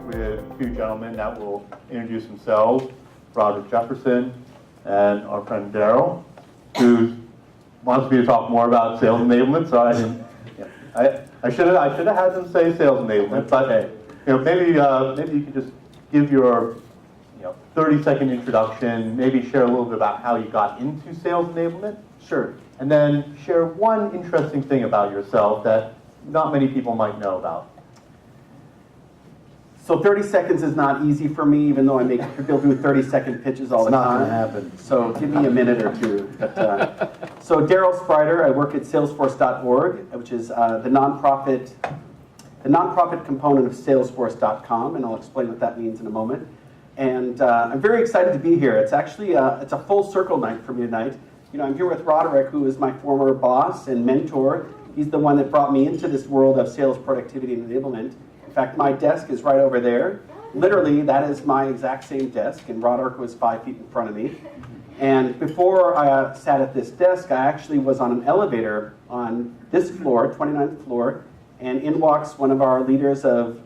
With two gentlemen that will introduce themselves, Roderick Jefferson and our friend Daryl, who wants me to talk more about sales enablement. So I didn't. I should have had them say sales enablement, but hey, maybe you could just give your 30-second introduction, maybe share a little bit about how you got into sales enablement. Sure. And then share one interesting thing about yourself that not many people might know about. So 30 seconds is not easy for me, even though I make people do 30-second pitches all the time. It's not going to happen. So give me a minute or two. So Daryl Spreiter, I work at Salesforce.org, which is the nonprofit component of Salesforce.com, and I'll explain what that means in a moment. And I'm very excited to be here. It's actually it's a full circle night for me tonight. I'm here with Roderick, who is my former boss and mentor. He's the one that brought me into this world of sales productivity and enablement. In fact, my desk is right over there. Literally, that is my exact same desk, and Roderick was 5 feet in front of me. And before I sat at this desk, I actually was on an elevator on this floor, 29th floor, and in walks one of our leaders of,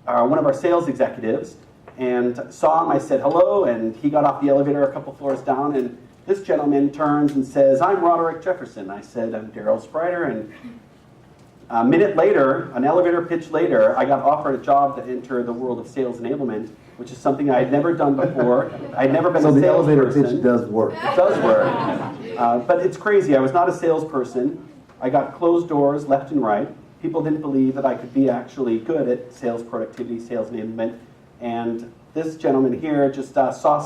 one of our sales executives, and saw him. I said hello, and he got off the elevator a couple floors down, and this gentleman turns and says, "I'm Roderick Jefferson." I said, "I'm Daryl Spreiter," and a minute later, an elevator pitch later, I got offered a job to enter the world of sales enablement, which is something I had never done before. I had never been a salesperson. So the elevator pitch does work. It does work. But it's crazy. I was not a salesperson. I got closed doors left and right. People didn't believe that I could be actually good at sales productivity, sales enablement. And this gentleman here just saw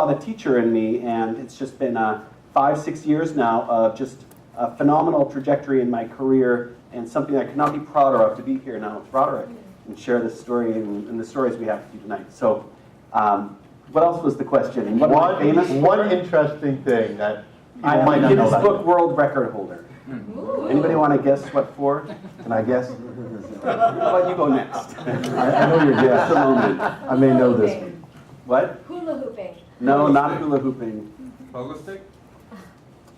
the teacher in me, and it's just been 5-6 years now of just a phenomenal trajectory in my career, and something I could not be prouder of to be here now with Roderick and share this story and the stories we have with you tonight. So, what else was the question? What am I famous for? One interesting thing that I people am might a not know Guinness about. Book World Record holder. Anybody want to guess what for? Can I guess? How about you go next? I know your guess. Just a moment. I may know this one. What? Hula hooping. No, not hula hooping. Pogo stick?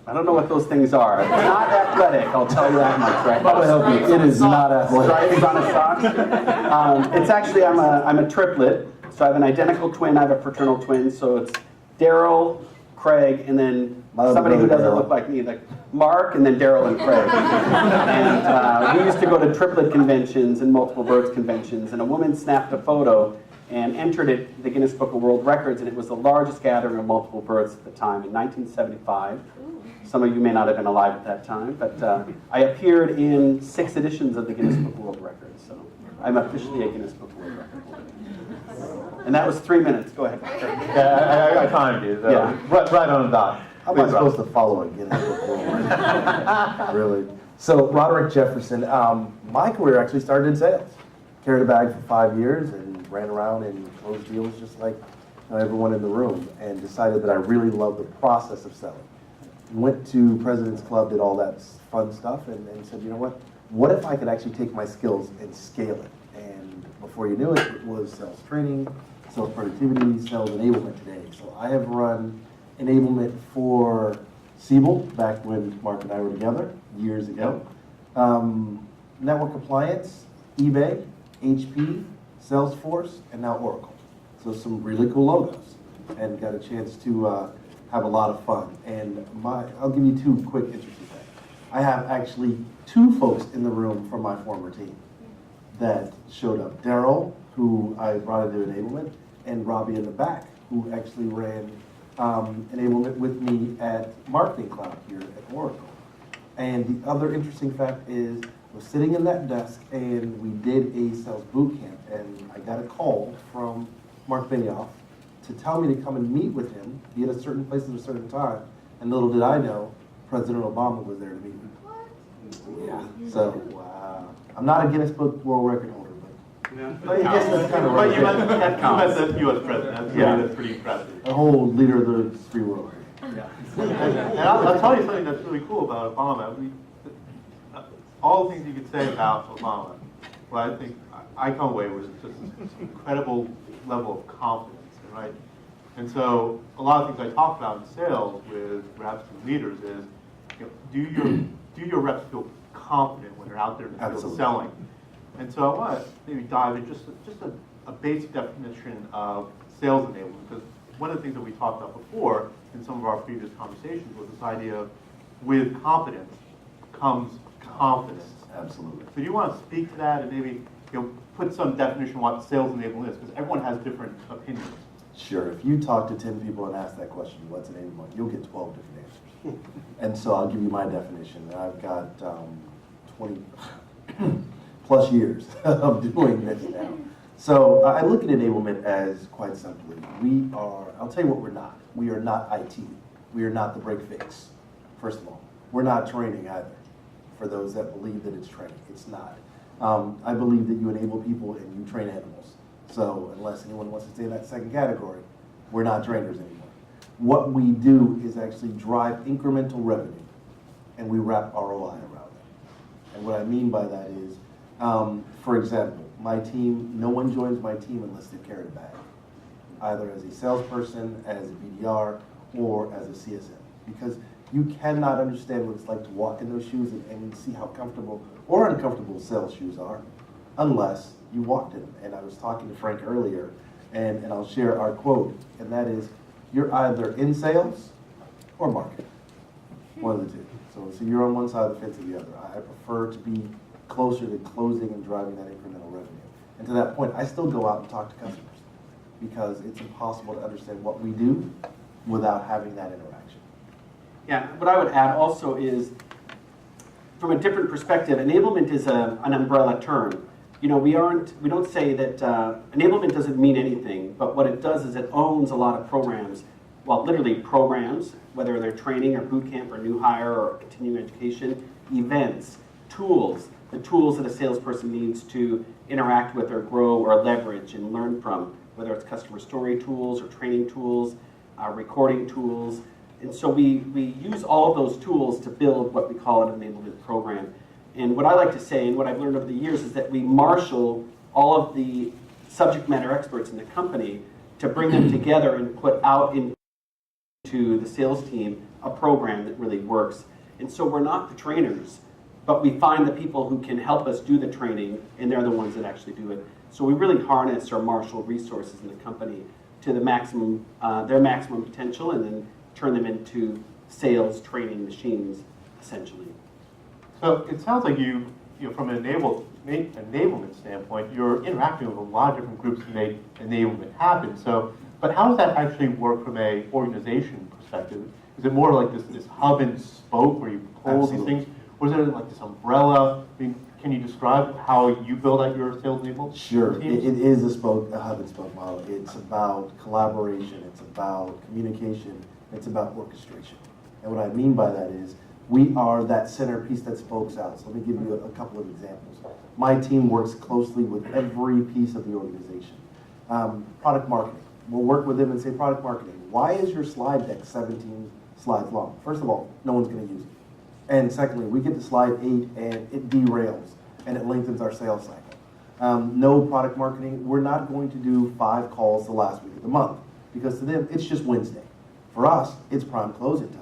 I don't know what those things are. It's not athletic, I'll tell you that much right That would now. help you. It is not athletic. Stripes on a sock. It's actually, I'm a triplet, so I have an identical twin, I have a fraternal twin, so it's Daryl, Craig, and then My other somebody who brother, doesn't Daryl. look like me, like Mark, and then Daryl and Craig. And we used to go to triplet conventions and multiple births conventions, and a woman snapped a photo and entered it, the Guinness Book of World Records, and it was the largest gathering of multiple births at the time in 1975. Some of you may not have been alive at that time, but I appeared in 6 editions of the Guinness Book of World Records, so I'm officially a Guinness Book of World Record holder. And that was 3 minutes. Go ahead. Yeah, I timed you. So Yeah. right on the dot. How am I Please, supposed to follow a Guinness Book World Record? Really? So, Roderick Jefferson, my career actually started in sales. Carried a bag for 5 years and ran around and closed deals just like everyone in the room, and decided that I really loved the process of selling. Went to President's Club, did all that fun stuff, and said, you know what if I could actually take my skills and scale it? And before you knew it, it was sales training, sales productivity, sales enablement today. So I have run enablement for Siebel back when Mark and I were together years ago. Network compliance, eBay, HP, Salesforce, and now Oracle. So some really cool logos, and got a chance to have a lot of fun. And I'll give you 2 quick interesting things. I have actually 2 folks in the room from my former team that showed up. Daryl, who I brought into enablement, and Robbie in the back, who actually ran enablement with me at Marketing Cloud here at Oracle. And the other interesting fact is, I was sitting in that desk and we did a sales boot camp, and I got a call from Mark Benioff to tell me to come and meet with him, be at a certain place at a certain time, and little did I know, President Obama was there to meet me. Yeah, so, wow. I'm not a Guinness Book World Record holder, but I guess that's kind of But right. you met the U.S. president. That's pretty impressive. A whole leader of the free world. Yeah. And I'll tell you something that's really cool about Obama. All the things you could say about Obama, well, I think I come away with just this incredible level of confidence, right? And so a lot of things I talk about in sales with reps and leaders is, do your do your reps feel confident when they're out there in the field Absolutely. selling? And so I want to maybe dive into just a basic definition of sales enablement, because one of the things that we talked about before in some of our previous conversations was this idea of with competence comes confidence. Absolutely. So do you want to speak to that and maybe put some definition of what sales enablement is, because everyone has different opinions. Sure. If you talk to 10 people and ask that question, what's enablement, you'll get 12 different answers. And so I'll give you my definition. I've got 20 plus years of doing this now. So I look at enablement as quite simply, I'll tell you what we're not. We are not IT. We are not the break fix, first of all. We're not training either, for those that believe that it's training. It's not. I believe that you enable people and you train animals. So unless anyone wants to stay in that second category, we're not trainers anymore. What we do is actually drive incremental revenue, and we wrap ROI around that. And what I mean by that is, for example, my team, no one joins my team unless they've carried a bag, either as a salesperson, as a BDR, or as a CSM, because you cannot understand what it's like to walk in those shoes and see how comfortable or uncomfortable sales shoes are unless you walked in them. And I was talking to Frank earlier, and I'll share our quote, and that is, you're either in sales or marketing, one of the two. So you're on one side of the fence or the other. I prefer to be closer to closing and driving that incremental revenue. And to that point, I still go out and talk to customers because it's impossible to understand what we do without having that interaction. Yeah, what I would add also is, from a different perspective, enablement is an umbrella term. You know, we don't say that enablement doesn't mean anything, but what it does is it owns a lot of programs, well, literally programs, whether they're training or boot camp or new hire or continuing education, events, tools, the tools that a salesperson needs to interact with or grow or leverage and learn from, whether it's customer story tools or training tools, recording tools. And so we use all of those tools to build what we call an enablement program. And what I like to say, and what I've learned over the years, is that we marshal all of the subject matter experts in the company to bring them together and put out into the sales team a program that really works. And so we're not the trainers, but we find the people who can help us do the training, and they're the ones that actually do it. So we really harness or marshal resources in the company to the maximum, their maximum potential, and then turn them into sales training machines, essentially. So it sounds like you from an enablement standpoint, you're interacting with a lot of different groups to make enablement happen. So, but how does that actually work from a organization perspective? Is it more like this hub and spoke where you pull Absolutely. these things? Or is it like this umbrella? I mean, can you describe how you build out your sales enablement? Sure, teams? it is a hub and spoke model. It's about collaboration, it's about communication, it's about orchestration. And what I mean by that is, we are that centerpiece that spokes out. So let me give you a couple of examples. My team works closely with every piece of the organization. Product marketing. We'll work with them and say, product marketing, why is your slide deck 17 slides long? First of all, no one's going to use it. And secondly, we get to slide 8 and it derails and it lengthens our sales cycle. No product marketing, we're not going to do 5 calls the last week of the month because to them, it's just Wednesday. For us, it's prime closing time.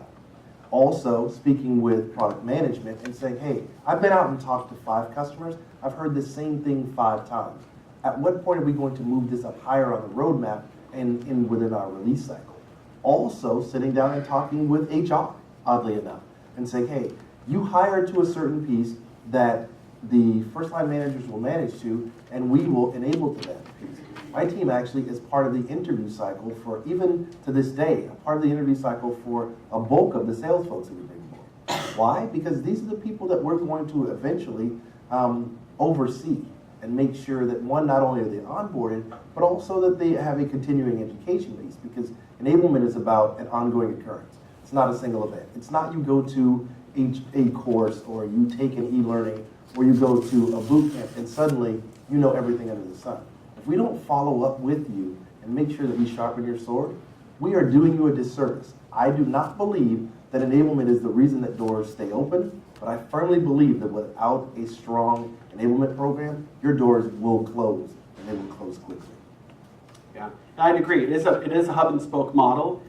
Also, speaking with product management and saying, hey, I've been out and talked to 5 customers. I've heard the same thing 5 times. At what point are we going to move this up higher on the roadmap and within our release cycle? Also, sitting down and talking with HR, oddly enough, and saying, hey, you hire to a certain piece that the first line managers will manage to, and we will enable to that piece. My team actually is part of the interview cycle for, even to this day, a part of the interview cycle for a bulk of the sales folks that we bring aboard. Why? Because these are the people that we're going to eventually oversee and make sure that, one, not only are they onboarded, but also that they have a continuing education piece, because enablement is about an ongoing occurrence. It's not a single event. It's not you go to a course or you take an e-learning or you go to a boot camp and suddenly you know everything under the sun. If we don't follow up with you and make sure that we sharpen your sword, we are doing you a disservice. I do not believe that enablement is the reason that doors stay open, but I firmly believe that without a strong enablement program, your doors will close, and they will close quickly. Yeah, I'd agree. It is a hub and spoke model.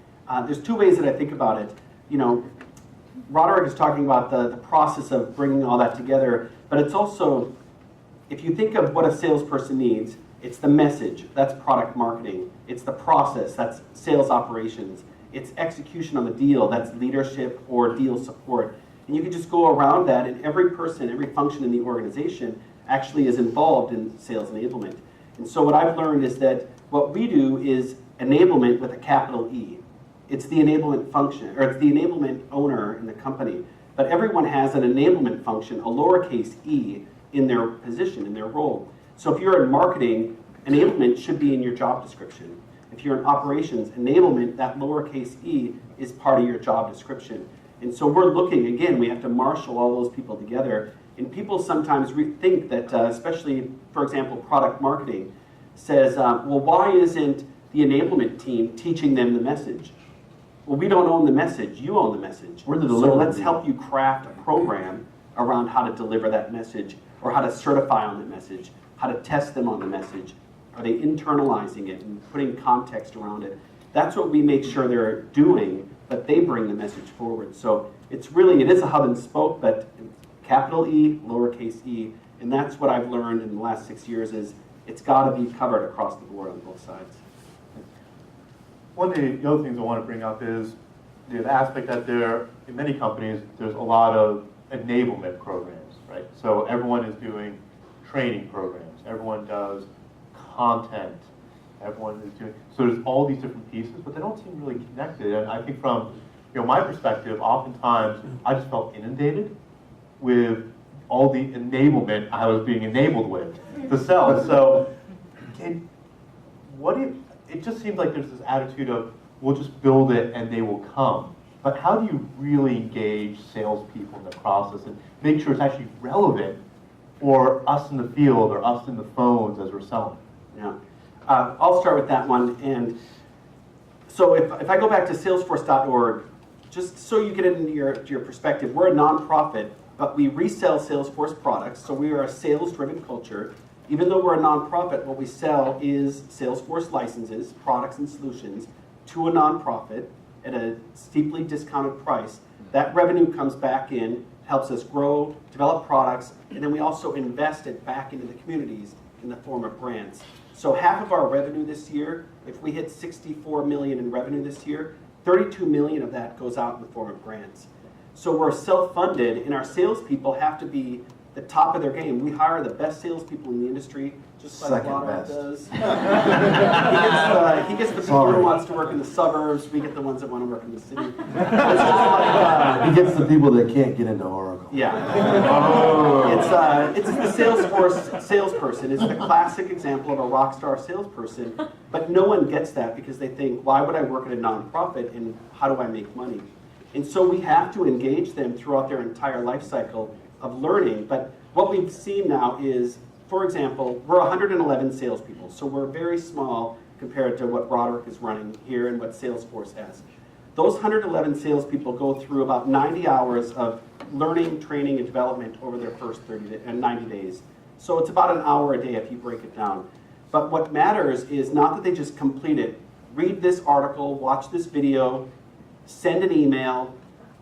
There's 2 ways that I think about it. You know, Roderick is talking about the process of bringing all that together, but it's also, if you think of what a salesperson needs, it's the message, that's product marketing. It's the process, that's sales operations. It's execution on the deal, that's leadership or deal support. And you can just go around that, and every person, every function in the organization actually is involved in sales enablement. And so what I've learned is that what we do is enablement with a capital E. It's the enablement function, or it's the enablement owner in the company. But everyone has an enablement function, a lowercase e, in their position, in their role. So if you're in marketing, enablement should be in your job description. If you're in operations, enablement, that lowercase e, is part of your job description. And so we're looking, again, we have to marshal all those people together. And people sometimes think that, especially, for example, product marketing says, well, why isn't the enablement team teaching them the message? Well, we don't own the message, you own the message. We're the so delivery let's team. help you craft a program around how to deliver that message, or how to certify on the message, how to test them on the message. Are they internalizing it and putting context around it? That's what we make sure they're doing, but they bring the message forward. So it's really, it is a hub and spoke, but capital E, lowercase e, and that's what I've learned in the last 6 years is it's got to be covered across the board on both sides. One of the other things I want to bring up is the aspect that there, in many companies, there's a lot of enablement programs, right? So everyone is doing training programs, everyone does content, everyone is doing, so there's all these different pieces, but they don't seem really connected. And I think from my perspective, oftentimes I just felt inundated with all the enablement I was being enabled with to sell. So it just seems like there's this attitude of, we'll just build it and they will come. But how do you really engage salespeople in the process and make sure it's actually relevant for us in the field or us in the phones as we're selling? Yeah, I'll start with that one. And so if I go back to salesforce.org, just so you get into your perspective, we're a nonprofit, but we resell Salesforce products. So we are a sales-driven culture. Even though we're a nonprofit, what we sell is Salesforce licenses, products and solutions to a nonprofit at a steeply discounted price. That revenue comes back in, helps us grow, develop products, and then we also invest it back into the communities in the form of grants. So half of our revenue this year, if we hit 64 million in revenue this year, 32 million of that goes out in the form of grants. So we're self-funded, and our salespeople have to be the top of their game. We hire the best salespeople in the industry, just like Second Roderick best. does. He gets the people who wants to work in the suburbs. We get the ones that want to work in the city. It's just like, He gets the people that can't get into Oracle. yeah. It's the Salesforce salesperson. It's the classic example of a rock star salesperson, but no one gets that because they think, why would I work at a nonprofit and how do I make money? And so we have to engage them throughout their entire life cycle of learning. But what we've seen now is, for example, we're 111 salespeople, so we're very small compared to what Roderick is running here and what Salesforce has. Those 111 salespeople go through about 90 hours of learning, training, and development over their first 90 days. So it's about an hour a day if you break it down. But what matters is not that they just complete it. Read this article, watch this video, send an email,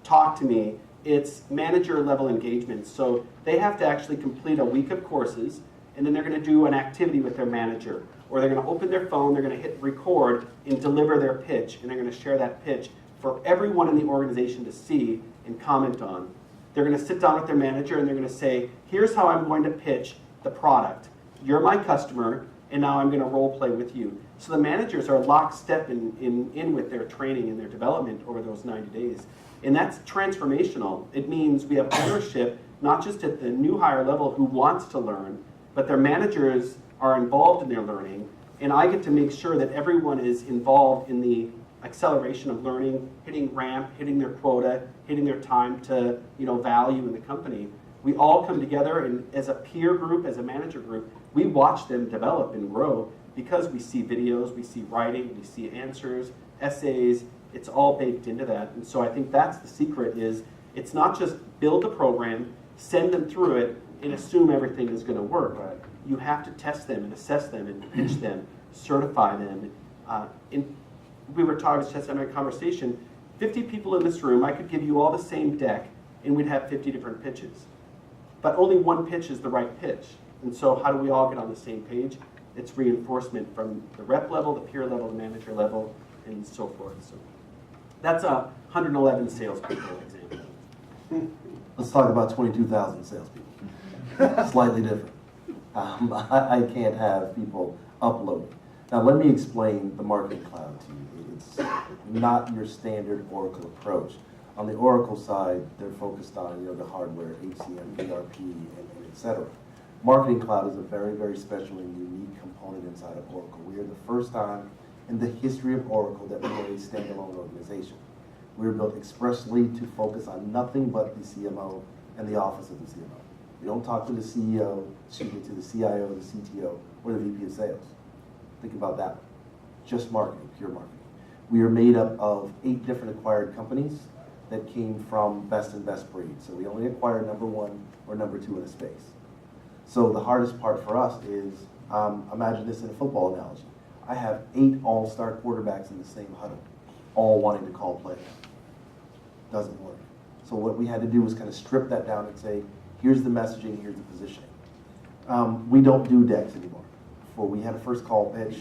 talk to me. It's manager level engagement. So they have to actually complete a week of courses, and then they're going to do an activity with their manager. Or they're going to open their phone, they're going to hit record and deliver their pitch, and they're going to share that pitch for everyone in the organization to see and comment on. They're going to sit down with their manager and they're going to say, here's how I'm going to pitch the product. You're my customer, and now I'm going to role play with you. So the managers are lockstep in with their training and their development over those 90 days. And that's transformational. It means we have ownership, not just at the new hire level who wants to learn, but their managers are involved in their learning. And I get to make sure that everyone is involved in the acceleration of learning, hitting ramp, hitting their quota, hitting their time to value in the company. We all come together, and as a peer group, as a manager group, we watch them develop and grow because we see videos, we see writing, we see answers, essays. It's all baked into that. And so I think that's the secret is it's not just build a program, send them through it, and assume everything is going to work. Right. You have to test them and assess them and pitch them, certify them. We were talking, just having a conversation, 50 people in this room, I could give you all the same deck, and we'd have 50 different pitches. But only one pitch is the right pitch. And so how do we all get on the same page? It's reinforcement from the rep level, the peer level, the manager level, and so forth. So that's a 111 salespeople example. Let's talk about 22,000 salespeople. Slightly different. I can't have people uploading. Now let me explain the Marketing Cloud to you. It's not your standard Oracle approach. On the Oracle side, they're focused on the hardware, HCM, ERP, and et cetera. Marketing Cloud is a very, very special and unique component inside of Oracle. We are the first time in the history of Oracle that we are a standalone organization. We were built expressly to focus on nothing but the CMO and the office of the CMO. We don't talk to the CEO, to the CIO, the CTO, or the VP of sales. Think about that. Just marketing, pure marketing. We are made up of 8 different acquired companies that came from best and best breed. So we only acquire number 1 or number 2 in a space. So the hardest part for us is, imagine this in a football analogy. I have 8 all-star quarterbacks in the same huddle, all wanting to call plays. Doesn't work. So what we had to do was kind of strip that down and say, here's the messaging, here's the positioning. We don't do decks anymore. Before we had a first call pitch,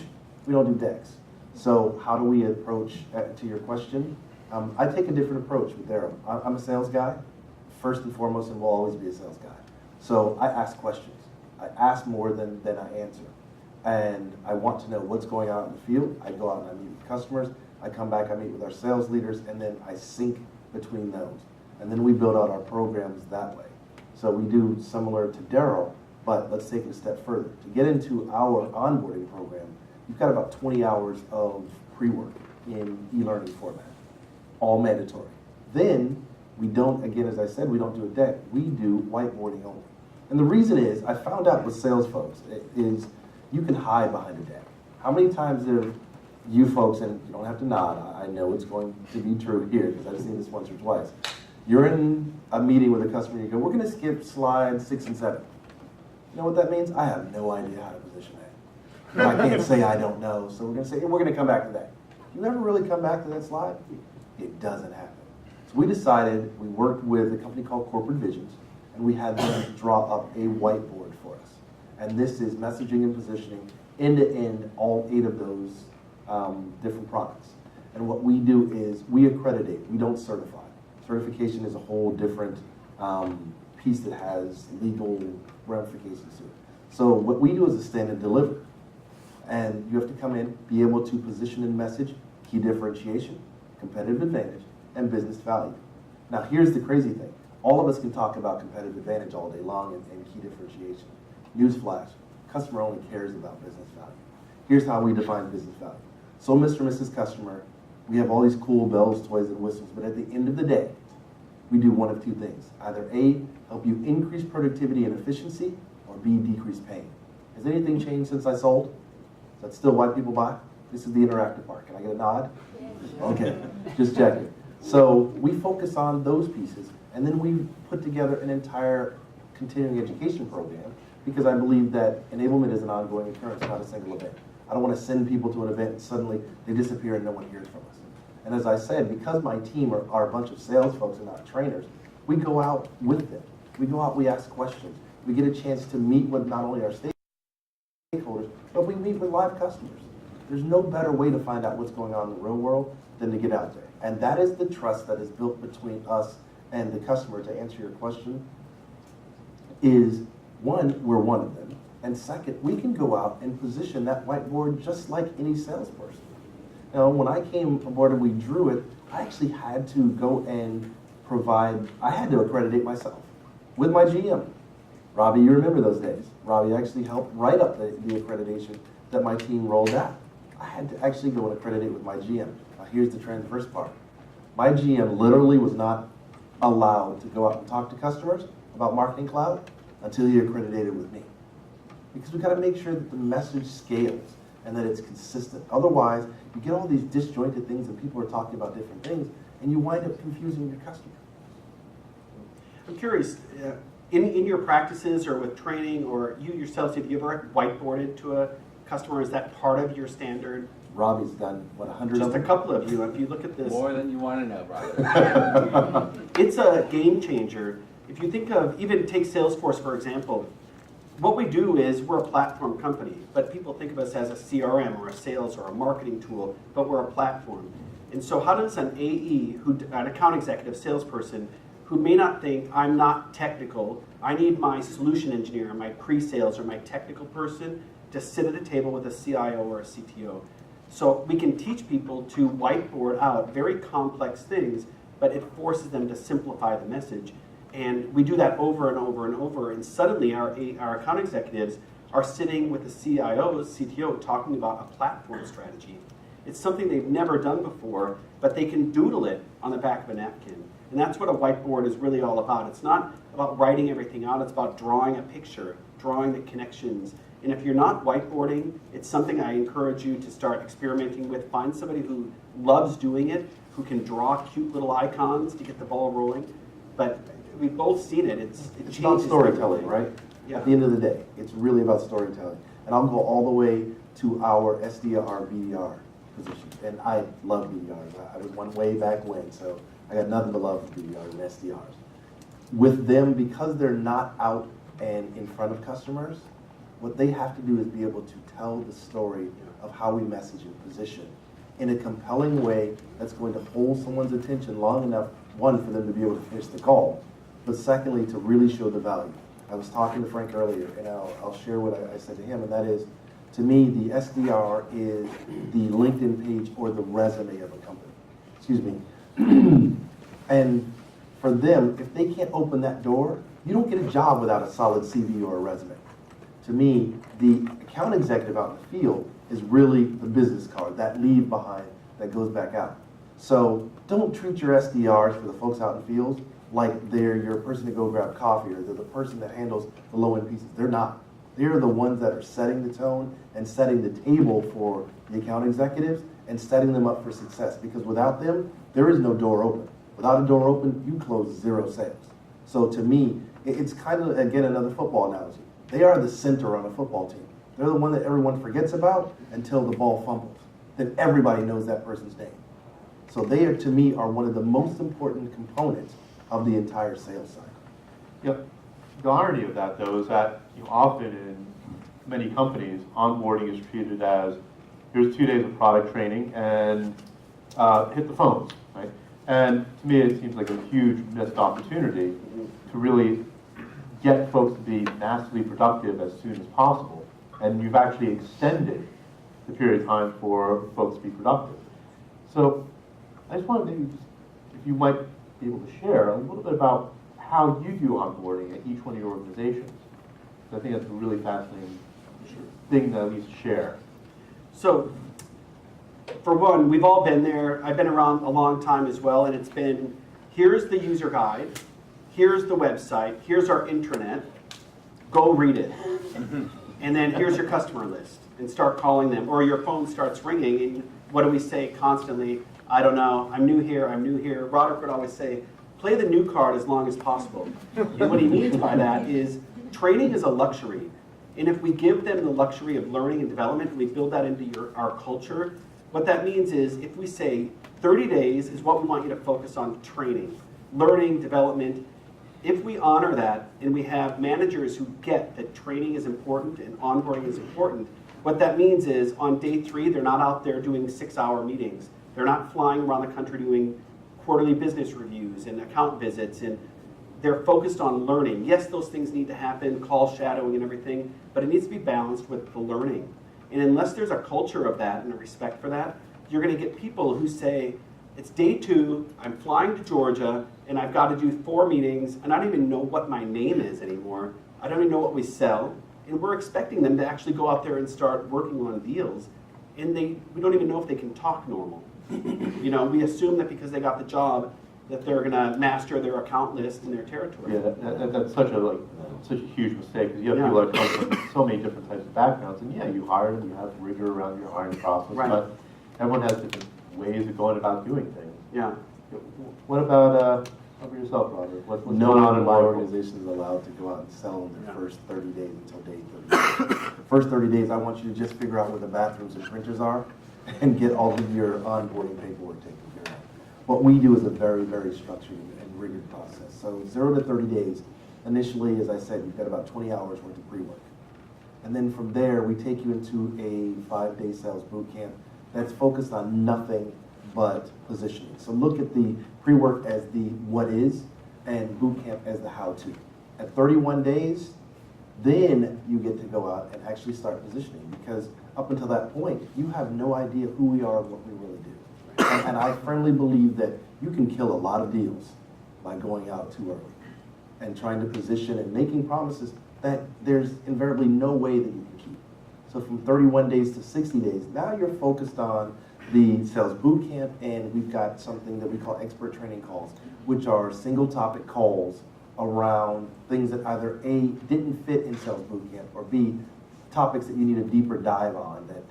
we don't do decks. So how do we approach, to your question? I take a different approach with Daryl. I'm a sales guy, first and foremost, and will always be a sales guy. So I ask questions. I ask more than I answer. And I want to know what's going on in the field. I go out and I meet with customers. I come back, I meet with our sales leaders, and then I sync between those. And then we build out our programs that way. So we do similar to Daryl, but let's take it a step further. To get into our onboarding program, you've got about 20 hours of pre-work in e-learning format, all mandatory. Then we don't, again, as I said, we don't do a deck. We do whiteboarding only. And the reason is, I found out with sales folks, is you can hide behind a deck. How many times have you folks, and you don't have to nod, I know it's going to be true here because I've seen this once or twice. You're in a meeting with a customer and you go, we're going to skip slides 6 and 7. You know what that means? I have no idea how to position that. I can't say I don't know, so we're going to say, hey, we're going to come back to that. You ever really come back to that slide? It doesn't happen. So we decided, we worked with a company called Corporate Visions, and we had them draw up a whiteboard for us. And this is messaging and positioning, end-to-end, all 8 of those different products. And what we do is we accreditate, we don't certify. Certification is a whole different piece that has legal ramifications to it. So what we do is a stand and deliver. And you have to come in, be able to position and message, key differentiation, competitive advantage, and business value. Now here's the crazy thing. All of us can talk about competitive advantage all day long and key differentiation. Newsflash, customer only cares about business value. Here's how we define business value. So Mr. and Mrs. Customer, we have all these cool bells, toys, and whistles, but at the end of the day, we do one of 2 things. Either A, help you increase productivity and efficiency, or B, decrease pain. Has anything changed since I sold? Is that still why people buy? This is the interactive part. Can I get a nod? Okay, just checking. So we focus on those pieces, and then we put together an entire continuing education program because I believe that enablement is an ongoing occurrence, not a single event. I don't want to send people to an event and suddenly they disappear and no one hears from us. And as I said, because my team are a bunch of sales folks and not trainers, we go out with them. We go out, we ask questions. We get a chance to meet with not only our stakeholders, but we meet with live customers. There's no better way to find out what's going on in the real world than to get out there. And that is the trust that is built between us and the customer, to answer your question, is one, we're one of them. And second, we can go out and position that whiteboard just like any salesperson. Now, when I came aboard and we drew it, I actually had to go and I had to accreditate myself with my GM. Robbie, you remember those days. Robbie actually helped write up the accreditation that my team rolled out. I had to actually go and accreditate with my GM. Now, here's the transverse part. My GM literally was not allowed to go out and talk to customers about Marketing Cloud until he accredited with me. Because we've got to make sure that the message scales and that it's consistent. Otherwise, you get all these disjointed things and people are talking about different things, and you wind up confusing your customer. I'm curious, in your practices or with training or you yourself, have you ever whiteboarded to a customer? Is that part of your standard Robbie's done, what, 100 Just of a them? couple of you, if you look at this, More than you want to know, Robert. it's a game changer. If you think of, even take Salesforce for example, what we do is we're a platform company, but people think of us as a CRM or a sales or a marketing tool, but we're a platform. And so how does an AE, an account executive, salesperson, who may not think I'm not technical, I need my solution engineer, my pre-sales or my technical person to sit at a table with a CIO or a CTO. So we can teach people to whiteboard out very complex things, but it forces them to simplify the message. And we do that over and over and over, and suddenly our account executives are sitting with the CIO, CTO, talking about a platform strategy. It's something they've never done before, but they can doodle it on the back of a napkin. And that's what a whiteboard is really all about. It's not about writing everything out, it's about drawing a picture, drawing the connections. And if you're not whiteboarding, it's something I encourage you to start experimenting with. Find somebody who loves doing it, who can draw cute little icons to get the ball rolling. But we've both seen it. It It's changes about storytelling, everything. right? Yeah. At the end of the day, it's really about storytelling. And I'll go all the way to our SDR, BDR position. And I love BDRs. I was one way back when, so I got nothing but love for BDRs and SDRs. With them, because they're not out and in front of customers, what they have to do is be able to tell the story of how we message and position in a compelling way that's going to hold someone's attention long enough, one, for them to be able to finish the call, but secondly, to really show the value. I was talking to Frank earlier, and I'll share what I said to him, and that is, to me, the SDR is the LinkedIn page or the resume of a company. Excuse me. And for them, if they can't open that door, you don't get a job without a solid CV or a resume. To me, the account executive out in the field is really the business card, that leave behind that goes back out. So don't treat your SDRs for the folks out in the fields like they're your person to go grab coffee or they're the person that handles the low-end pieces. They're not. They're the ones that are setting the tone and setting the table for the account executives and setting them up for success, because without them, there is no door open. Without a door open, you close 0 sales. So to me, it's kind of, again, another football analogy. They are the center on a football team. They're the one that everyone forgets about until the ball fumbles. Then everybody knows that person's name. So they are, to me, are one of the most important components of the entire sales cycle. Yep. The irony of that, though, is that often in many companies, onboarding is treated as, here's 2 days of product training and hit the phones, right? And to me, it seems like a huge missed opportunity to really get folks to be massively productive as soon as possible. And you've actually extended the period of time for folks to be productive. So I just wanted to, if you might be able to share a little bit about how you do onboarding at each one of your organizations. I think that's a really fascinating thing to at least share. So, for one, we've all been there. I've been around a long time as well, and it's been, here's the user guide, here's the website, here's our intranet, go read it. And then here's your customer list, and start calling them. Or your phone starts ringing, and what do we say constantly? I don't know, I'm new here, I'm new here. Roderick would always say, play the new card as long as possible. And what he means by that is training is a luxury. And if we give them the luxury of learning and development, and we build that into our culture, what that means is if we say 30 days is what we want you to focus on training, learning, development, if we honor that and we have managers who get that training is important and onboarding is important, what that means is on day 3, they're not out there doing 6-hour meetings. They're not flying around the country doing quarterly business reviews and account visits, and they're focused on learning. Yes, those things need to happen, call shadowing and everything, but it needs to be balanced with the learning. And unless there's a culture of that and a respect for that, you're going to get people who say, it's day 2, I'm flying to Georgia, and I've got to do 4 meetings, and I don't even know what my name is anymore. I don't even know what we sell. And we're expecting them to actually go out there and start working on deals, and we don't even know if they can talk normal. We assume that because they got the job, that they're going to master their account list and their territory. Yeah, that's such a huge mistake, because you have people that come from so many different types of backgrounds, and you hire them, you have rigor around your hiring process, Right. but everyone has different ways of going about doing things. Yeah. What about over yourself, Robert? What's No going on one in in my Marvel? organization is allowed to go out and sell in their first 30 days until day 30. The first 30 days, I want you to just figure out where the bathrooms and printers are, and get all of your onboarding paperwork taken care of. What we do is a very, very structured and rigorous process. So 0 to 30 days, initially, as I said, you've got about 20 hours worth of pre-work. And then from there, we take you into a 5-day sales boot camp that's focused on nothing but positioning. So look at the pre-work as the what is and boot camp as the how-to. At 31 days, then you get to go out and actually start positioning, because up until that point, you have no idea who we are and what we really do. And I firmly believe that you can kill a lot of deals by going out too early and trying to position and making promises that there's invariably no way that you can keep. So from 31 days to 60 days, now you're focused on the sales boot camp, and we've got something that we call expert training calls, which are single topic calls around things that either A, didn't fit in sales boot camp, or B, topics that you need a deeper dive on that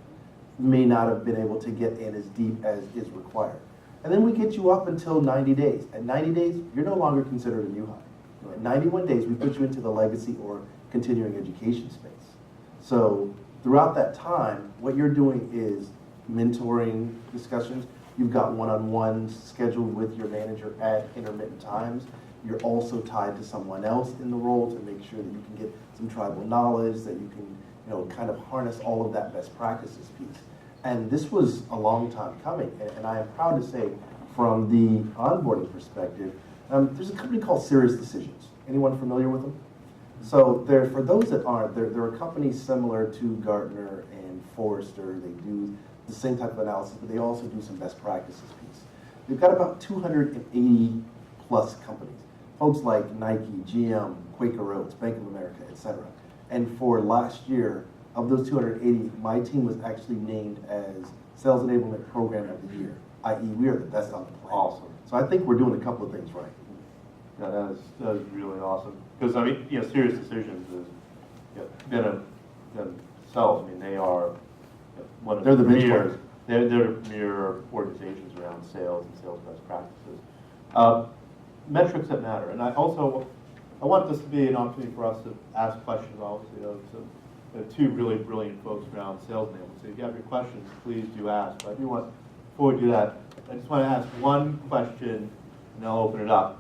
may not have been able to get in as deep as is required. And then we get you up until 90 days. At 90 days, you're no longer considered a new hire. At 91 days, we put you into the legacy or continuing education space. So throughout that time, what you're doing is mentoring discussions. You've got one-on-ones scheduled with your manager at intermittent times. You're also tied to someone else in the role to make sure that you can get some tribal knowledge, that you can, kind of harness all of that best practices piece. And this was a long time coming, and I am proud to say, from the onboarding perspective, there's a company called Serious Decisions. Anyone familiar with them? So for those that aren't, they're a company similar to Gartner and Forrester. They do the same type of analysis, but they also do some best practices piece. They've got about 280 plus companies. Folks like Nike, GM, Quaker Oats, Bank of America, etc. And for last year, of those 280, my team was actually named as Sales Enablement Program of the Year, i.e. we are the best on the planet. Awesome. So I think we're doing a couple of things right. Yeah, that is really awesome. Because, I mean, Serious Decisions is themselves, I mean, they are one of They're the premier, benchmarks. they're the premier organizations around sales and sales best practices. Metrics that matter. And I want this to be an opportunity for us to ask questions, obviously, of two really brilliant folks around sales enablement. So if you have your questions, please do ask. But before we do that, I just want to ask one question, and I'll open it up.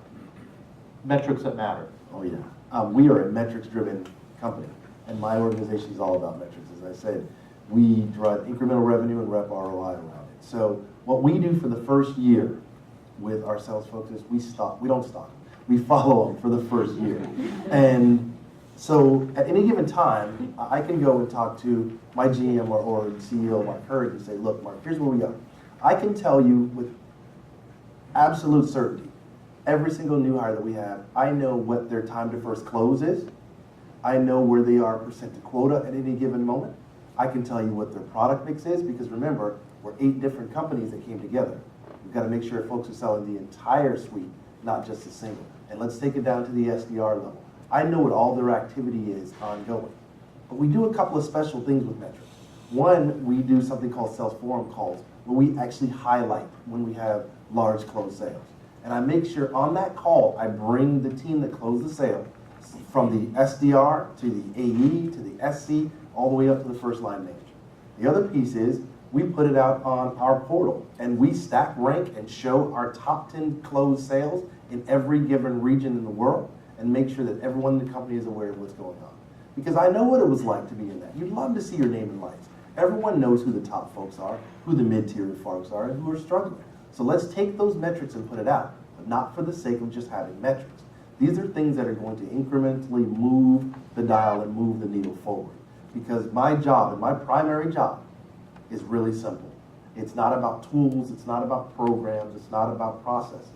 Metrics that matter. Oh yeah, we are a metrics-driven company, and my organization is all about metrics. As I said, we drive incremental revenue and rep ROI around it. So what we do for the first year with our sales folks is we don't stop. We follow them for the first year. And so at any given time, I can go and talk to my GM or CEO, Mark Hurd, and say, look, Mark, here's where we are. I can tell you with absolute certainty, every single new hire that we have, I know what their time to first close is. I know where they are percent to quota at any given moment. I can tell you what their product mix is, because remember, we're 8 different companies that came together. We've got to make sure folks are selling the entire suite, not just a single. And let's take it down to the SDR level. I know what all their activity is ongoing. But we do a couple of special things with metrics. One, we do something called sales forum calls, where we actually highlight when we have large closed sales. And I make sure on that call, I bring the team that closed the sale, from the SDR to the AE to the SC, all the way up to the first line manager. The other piece is we put it out on our portal, and we stack rank and show our top 10 closed sales in every given region in the world, and make sure that everyone in the company is aware of what's going on. Because I know what it was like to be in that. You'd love to see your name in lights. Everyone knows who the top folks are, who the mid-tier folks are, and who are struggling. So let's take those metrics and put it out, but not for the sake of just having metrics. These are things that are going to incrementally move the dial and move the needle forward. Because my job, and my primary job, is really simple. It's not about tools, it's not about programs, it's not about processes.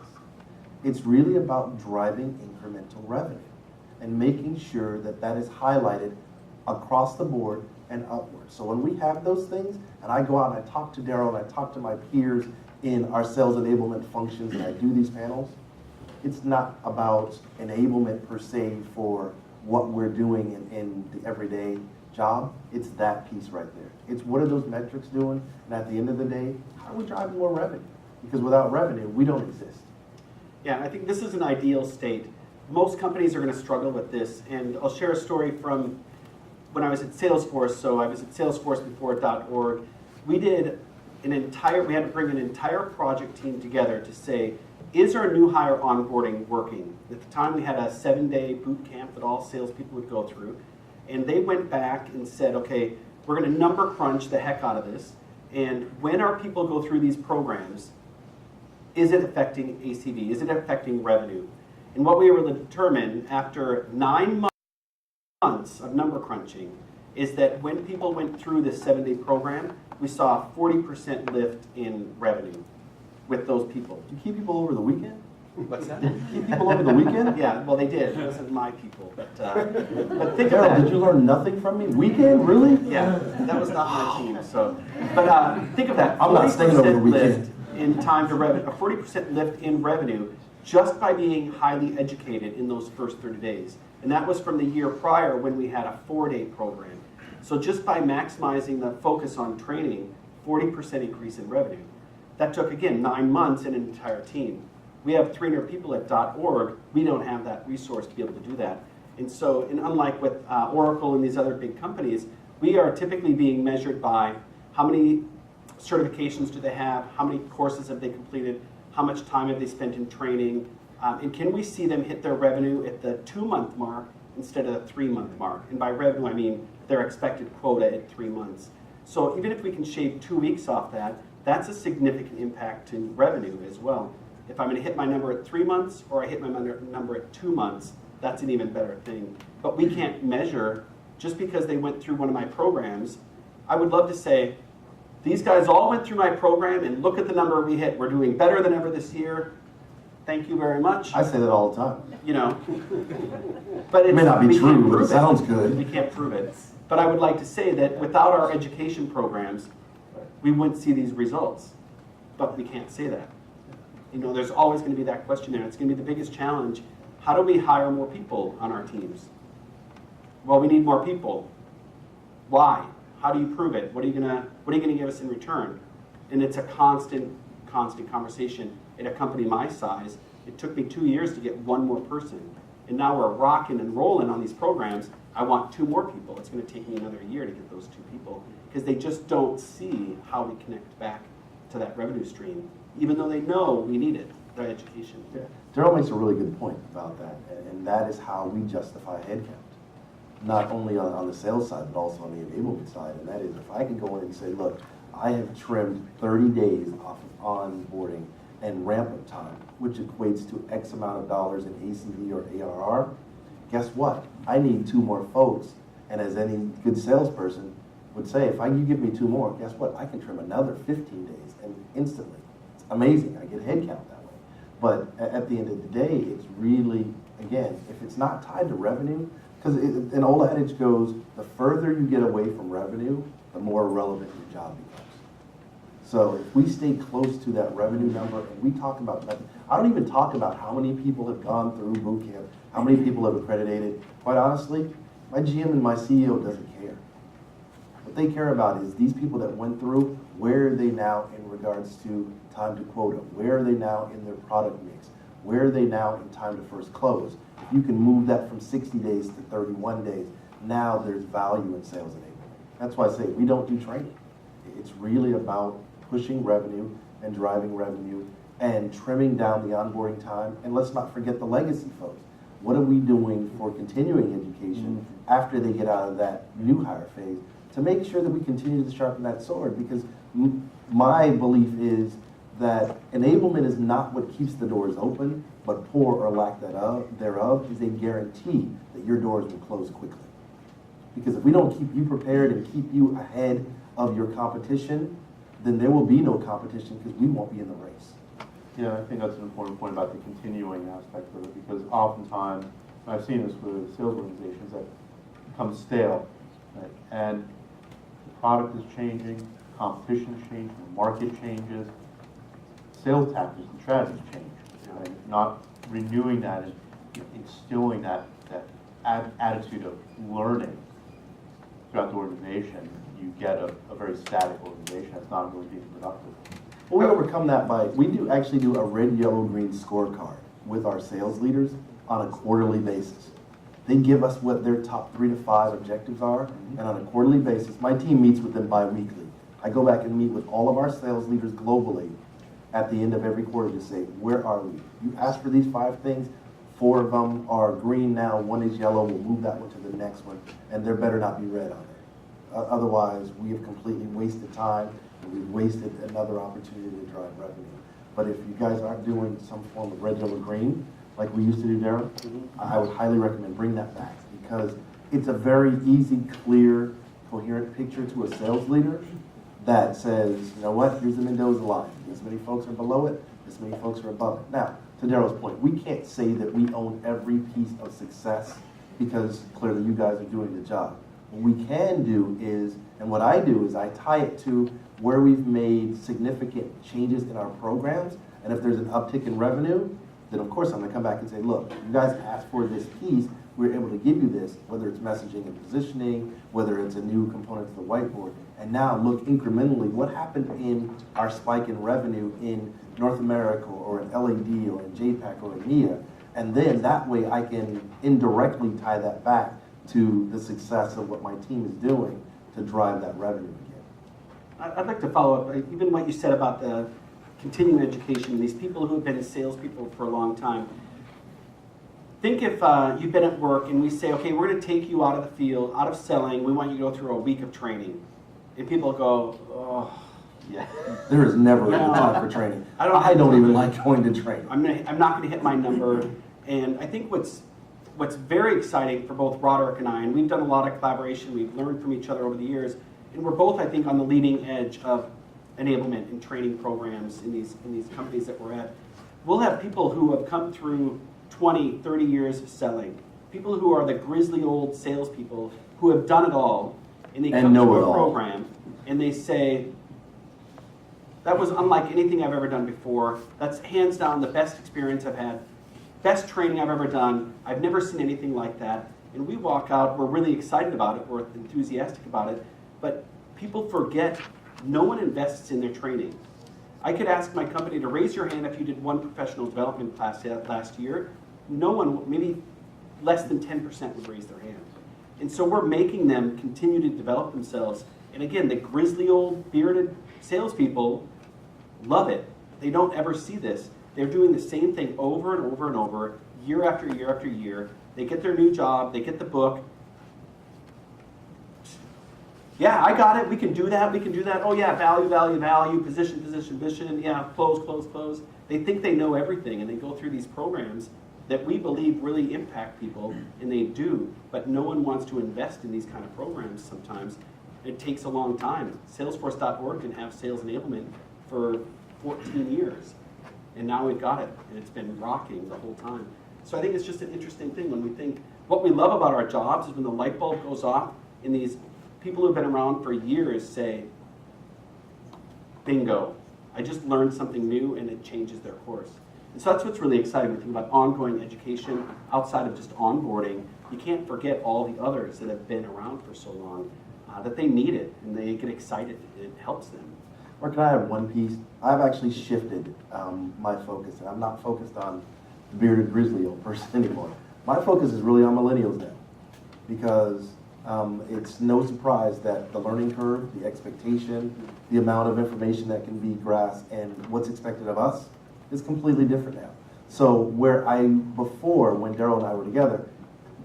It's really about driving incremental revenue and making sure that that is highlighted across the board and upward. So when we have those things, and I go out and I talk to Daryl and I talk to my peers in our sales enablement functions and I do these panels, it's not about enablement per se for what we're doing in the everyday job. It's that piece right there. It's what are those metrics doing? And at the end of the day, how are we driving more revenue? Because without revenue, we don't exist. Yeah, I think this is an ideal state. Most companies are going to struggle with this, and I'll share a story from when I was at Salesforce. So I was at Salesforce before .org. We did we had to bring an entire project team together to say, is our new hire onboarding working? At the time, we had a 7-day boot camp that all salespeople would go through. And they went back and said, okay, we're going to number crunch the heck out of this. And when our people go through these programs, is it affecting ACV? Is it affecting revenue? And what we were able to determine after 9 months of number crunching is that when people went through this 7-day program, we saw a 40% lift in revenue with those people. Do you keep people over the weekend? What's that? Keep people over the weekend? Yeah, well, they did. It wasn't my people, but think of Daryl, that. did you learn nothing from me? Weekend, really? Yeah, that was not my team. So, but think of that. I'm not staying over the 40% lift weekend. in time to revenue. A 40% lift in revenue just by being highly educated in those first 30 days, and that was from the year prior when we had a 4-day program. So just by maximizing the focus on training, 40% increase in revenue. That took, again, 9 months and an entire team. We have 300 people at .org. We don't have that resource to be able to do that. And so, and unlike with Oracle and these other big companies, we are typically being measured by how many certifications do they have, how many courses have they completed, how much time have they spent in training, and can we see them hit their revenue at the 2-month mark instead of the 3-month mark? And by revenue, I mean their expected quota at 3 months. So even if we can shave 2 weeks off that, that's a significant impact to revenue as well. If I'm going to hit my number at 3 months or I hit my number at 2 months, that's an even better thing. But we can't measure just because they went through one of my programs. I would love to say, these guys all went through my program and look at the number we hit. We're doing better than ever this year. Thank you very much. I say that all the time. You know, but It may not be we true, can't but it prove sounds good. We can't prove it. But I would like to say that without our education programs, we wouldn't see these results. But we can't say that. You know, there's always going to be that question there. It's going to be the biggest challenge. How do we hire more people on our teams? Well, we need more people. Why? How do you prove it? What are you gonna give us in return? And it's a constant conversation. In a company my size, it took me 2 years to get one more person. And now we're rocking and rolling on these programs. I want 2 more people. It's going to take me another year to get those 2 people because they just don't see how we connect back to that revenue stream, even though they know we need it, their education. Yeah. Daryl makes a really good point about that, and that is how we justify headcount. Not only on the sales side, but also on the enablement side, and that is if I can go in and say, look, I have trimmed 30 days off of onboarding and ramp-up time, which equates to X amount of dollars in ACV or ARR, guess what? I need 2 more folks, and as any good salesperson would say, if you give me 2 more, guess what? I can trim another 15 days, and instantly. It's amazing. I get headcount that way. But at the end of the day, it's really, again, if it's not tied to revenue, because an old adage goes, the further you get away from revenue, the more relevant your job becomes. So if we stay close to that revenue number, and we talk about nothing, I don't even talk about how many people have gone through boot camp, how many people have accredited. Quite honestly, my GM and my CEO doesn't care. What they care about is these people that went through, where are they now in regards to time to quota? Where are they now in their product mix? Where are they now in time to first close? If you can move that from 60 days to 31 days, now there's value in sales enablement. That's why I say we don't do training. It's really about pushing revenue and driving revenue and trimming down the onboarding time. And let's not forget the legacy folks. What are we doing for continuing education after they get out of that new hire phase to make sure that we continue to sharpen that sword? Because my belief is that enablement is not what keeps the doors open, but poor or lack thereof is a guarantee that your doors will close quickly. Because if we don't keep you prepared and keep you ahead of your competition, then there will be no competition because we won't be in the race. Yeah, I think that's an important point about the continuing aspect of it, because oftentimes, and I've seen this with sales organizations, that become stale, right? And the product is changing, competition is changing, the market changes, sales tactics and strategies change, right? Not renewing that and instilling that attitude of learning throughout the organization, you get a very static organization that's not really being productive. Well, we overcome that by, we actually do a red, yellow, green scorecard with our sales leaders on a quarterly basis. They give us what their top 3 to 5 objectives are, and on a quarterly basis, my team meets with them bi-weekly. I go back and meet with all of our sales leaders globally at the end of every quarter to say, where are we? You asked for these 5 things, 4 of them are green now, 1 is yellow, we'll move that one to the next one, and there better not be red on it. Otherwise, we have completely wasted time, and we've wasted another opportunity to drive revenue. But if you guys aren't doing some form of red, yellow, green, like we used to do, Daryl, I would highly recommend bring that back, because it's a very easy, clear, coherent picture to a sales leader that says, you know what, here's the Mendoza line. This many folks are below it, this many folks are above it. Now, to Daryl's point, we can't say that we own every piece of success, because clearly you guys are doing the job. What we can do is, and what I do is I tie it to where we've made significant changes in our programs, and if there's an uptick in revenue, then of course I'm gonna come back and say, look, you guys asked for this piece, we're able to give you this, whether it's messaging and positioning, whether it's a new component to the whiteboard, and now look incrementally, what happened in our spike in revenue in North America, or in LAD, or in JPAC, or in EMEA, and then that way I can indirectly tie that back to the success of what my team is doing to drive that revenue again. I'd like to follow up, even what you said about the continuing education, these people who have been salespeople for a long time. Think if you've been at work and we say, okay, we're going to take you out of the field, out of selling, we want you to go through a week of training. And people go, oh, yeah. There is never a time for training. I don't even like going to training. I'm not going to hit my number. And I think what's very exciting for both Roderick and I, and we've done a lot of collaboration, we've learned from each other over the years, and we're both, I think, on the leading edge of enablement and training programs in these companies that we're at. We'll have people who have come through 20, 30 years of selling, people who are the grizzly old salespeople who have done it all, and they come to a program and they say, that was unlike anything I've ever done before. That's hands down the best experience I've had, best training I've ever done. I've never seen anything like that. And we walk out, we're really excited about it, we're enthusiastic about it, but people forget no one invests in their training. I could ask my company to raise your hand if you did one professional development class last year. No one, maybe less than 10% would raise their hand. And so we're making them continue to develop themselves. And again, the grizzly old bearded salespeople love it. They don't ever see this. They're doing the same thing over and over and over, year after year after year. They get their new job, they get the book. Yeah, I got it, we can do that, we can do that. Oh yeah, value, value, value, position, position, position, yeah, close, close, close. They think they know everything, and they go through these programs that we believe really impact people, and they do, but no one wants to invest in these kind of programs sometimes. It takes a long time. Salesforce.org can have sales enablement for 14 years, and now we've got it, and it's been rocking the whole time. So I think it's just an interesting thing when we think, what we love about our jobs is when the light bulb goes off, and these people who've been around for years say, bingo, I just learned something new, and it changes their course. And so that's what's really exciting when we think about ongoing education outside of just onboarding. You can't forget all the others that have been around for so long, that they need it, and they get excited, and it helps them. Or can I have one piece? I've actually shifted my focus, and I'm not focused on the bearded grizzly old person anymore. My focus is really on millennials now, because it's no surprise that the learning curve, the expectation, the amount of information that can be grasped, and what's expected of us is completely different now. So where I, before, when Daryl and I were together,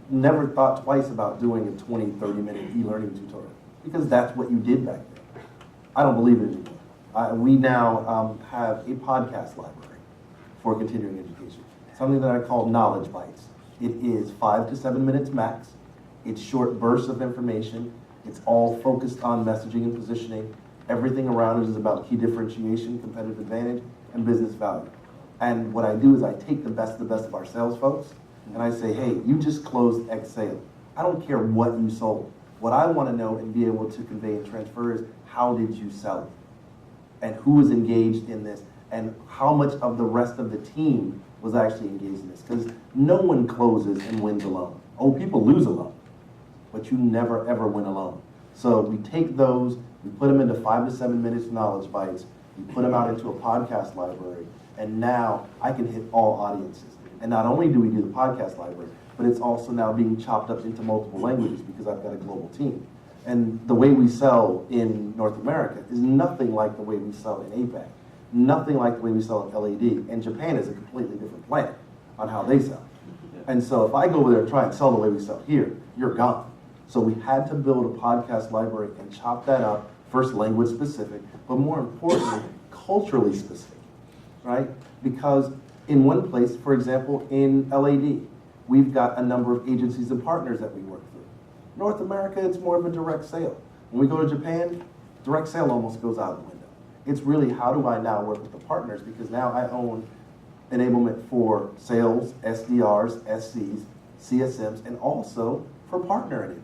never thought twice about doing a 20, 30-minute e-learning tutorial, because that's what you did back then. I don't believe it anymore. We now have a podcast library for continuing education, something that I call Knowledge Bites. It is 5 to 7 minutes max. It's short bursts of information. It's all focused on messaging and positioning. Everything around it is about key differentiation, competitive advantage, and business value. And what I do is I take the best of our sales folks, and I say, hey, you just closed X sale. I don't care what you sold. What I want to know and be able to convey and transfer is, how did you sell it? And who was engaged in this? And how much of the rest of the team was actually engaged in this? Because no one closes and wins alone. Oh, people lose alone, but you never ever win alone. So we take those, we put them into 5 to 7 minutes knowledge bites, we put them out into a podcast library, and now I can hit all audiences. And not only do we do the podcast library, but it's also now being chopped up into multiple languages because I've got a global team. And the way we sell in North America is nothing like the way we sell in APAC, nothing like the way we sell in LAD. And Japan is a completely different planet on how they sell. And so if I go over there and try and sell the way we sell here, you're gone. So we had to build a podcast library and chop that up, first language specific, but more importantly, culturally specific, right? Because in one place, for example, in LAD, we've got a number of agencies and partners that we work through. North America, it's more of a direct sale. When we go to Japan, direct sale almost goes out the window. It's really how do I now work with the partners, because now I own enablement for sales, SDRs, SCs, CSMs, and also for partner enablement.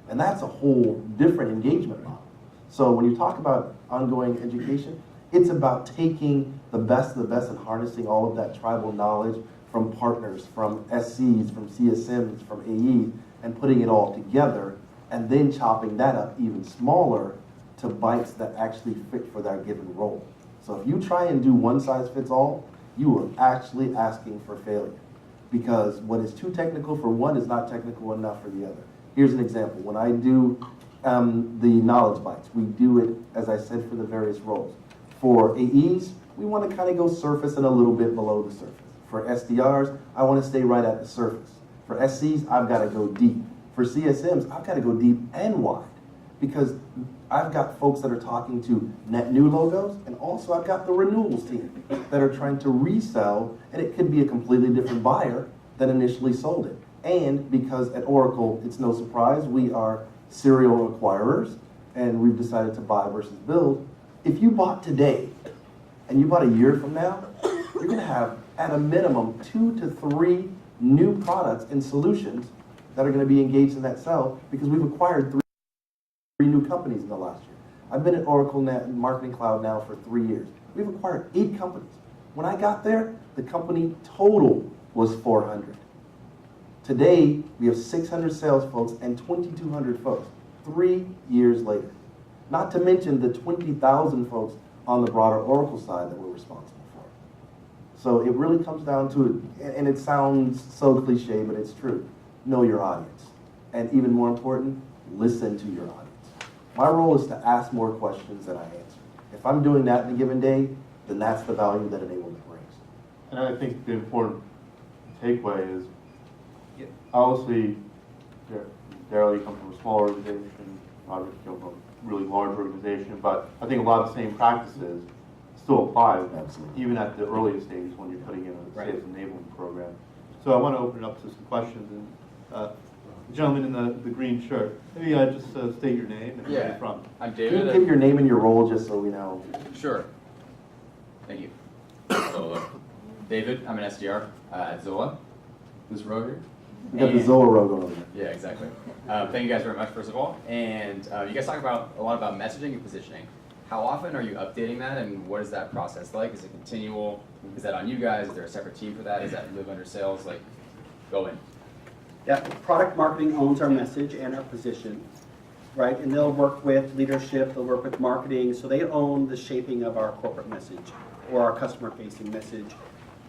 And that's a whole different engagement model. So when you talk about ongoing education, it's about taking the best of the best and harnessing all of that tribal knowledge from partners, from SCs, from CSMs, from AEs, and putting it all together, and then chopping that up even smaller to bites that actually fit for that given role. So if you try and do one size fits all, you are actually asking for failure, because what is too technical for one is not technical enough for the other. Here's an example. When I do the knowledge bites, we do it, as I said, for the various roles. For AEs, we want to kind of go surface and a little bit below the surface. For SDRs, I want to stay right at the surface. For SCs, I've got to go deep. For CSMs, I've got to go deep and wide, because I've got folks that are talking to net new logos, and also I've got the renewals team that are trying to resell, and it could be a completely different buyer than initially sold it. And because at Oracle, it's no surprise, we are serial acquirers, and we've decided to buy versus build. If you bought today, and you bought a year from now, you're going to have, at a minimum, 2 to 3 new products and solutions that are going to be engaged in that sell, because we've acquired 3 new companies in the last year. I've been at Oracle Marketing Cloud now for 3 years. We've acquired 8 companies. When I got there, the company total was 400. Today, we have 600 sales folks and 2,200 folks, 3 years later. Not to mention the 20,000 folks on the broader Oracle side that we're responsible for. So it really comes down to it, and it sounds so cliche, but it's true. Know your audience. And even more important, listen to your audience. My role is to ask more questions than I answer. If I'm doing that in a given day, then that's the value that enablement brings. And I think the important takeaway is, obviously, Daryl, you come from a small organization, Roderick, you come from a really large organization, but I think a lot of the same practices still apply, Absolutely. even at the earliest stages when you're putting in a sales enablement program. So I want to open it up to some questions. And the gentleman in the green shirt, maybe just state your name and where you're from. I'm Can you David. give your name and your role just so we know? Sure. Thank you. So, David, I'm an SDR at Zola. This row here. We got the Zola logo over there. Yeah, exactly. Thank you guys very much, first of all. And you guys talk a lot about messaging and positioning. How often are you updating that, and what is that process like? Is it continual? Is that on you guys? Is there a separate team for that? Does that live under sales? Like, go in. Yeah, product marketing owns our message and our position, right? And they'll work with leadership, they'll work with marketing, so they own the shaping of our corporate message or our customer-facing message.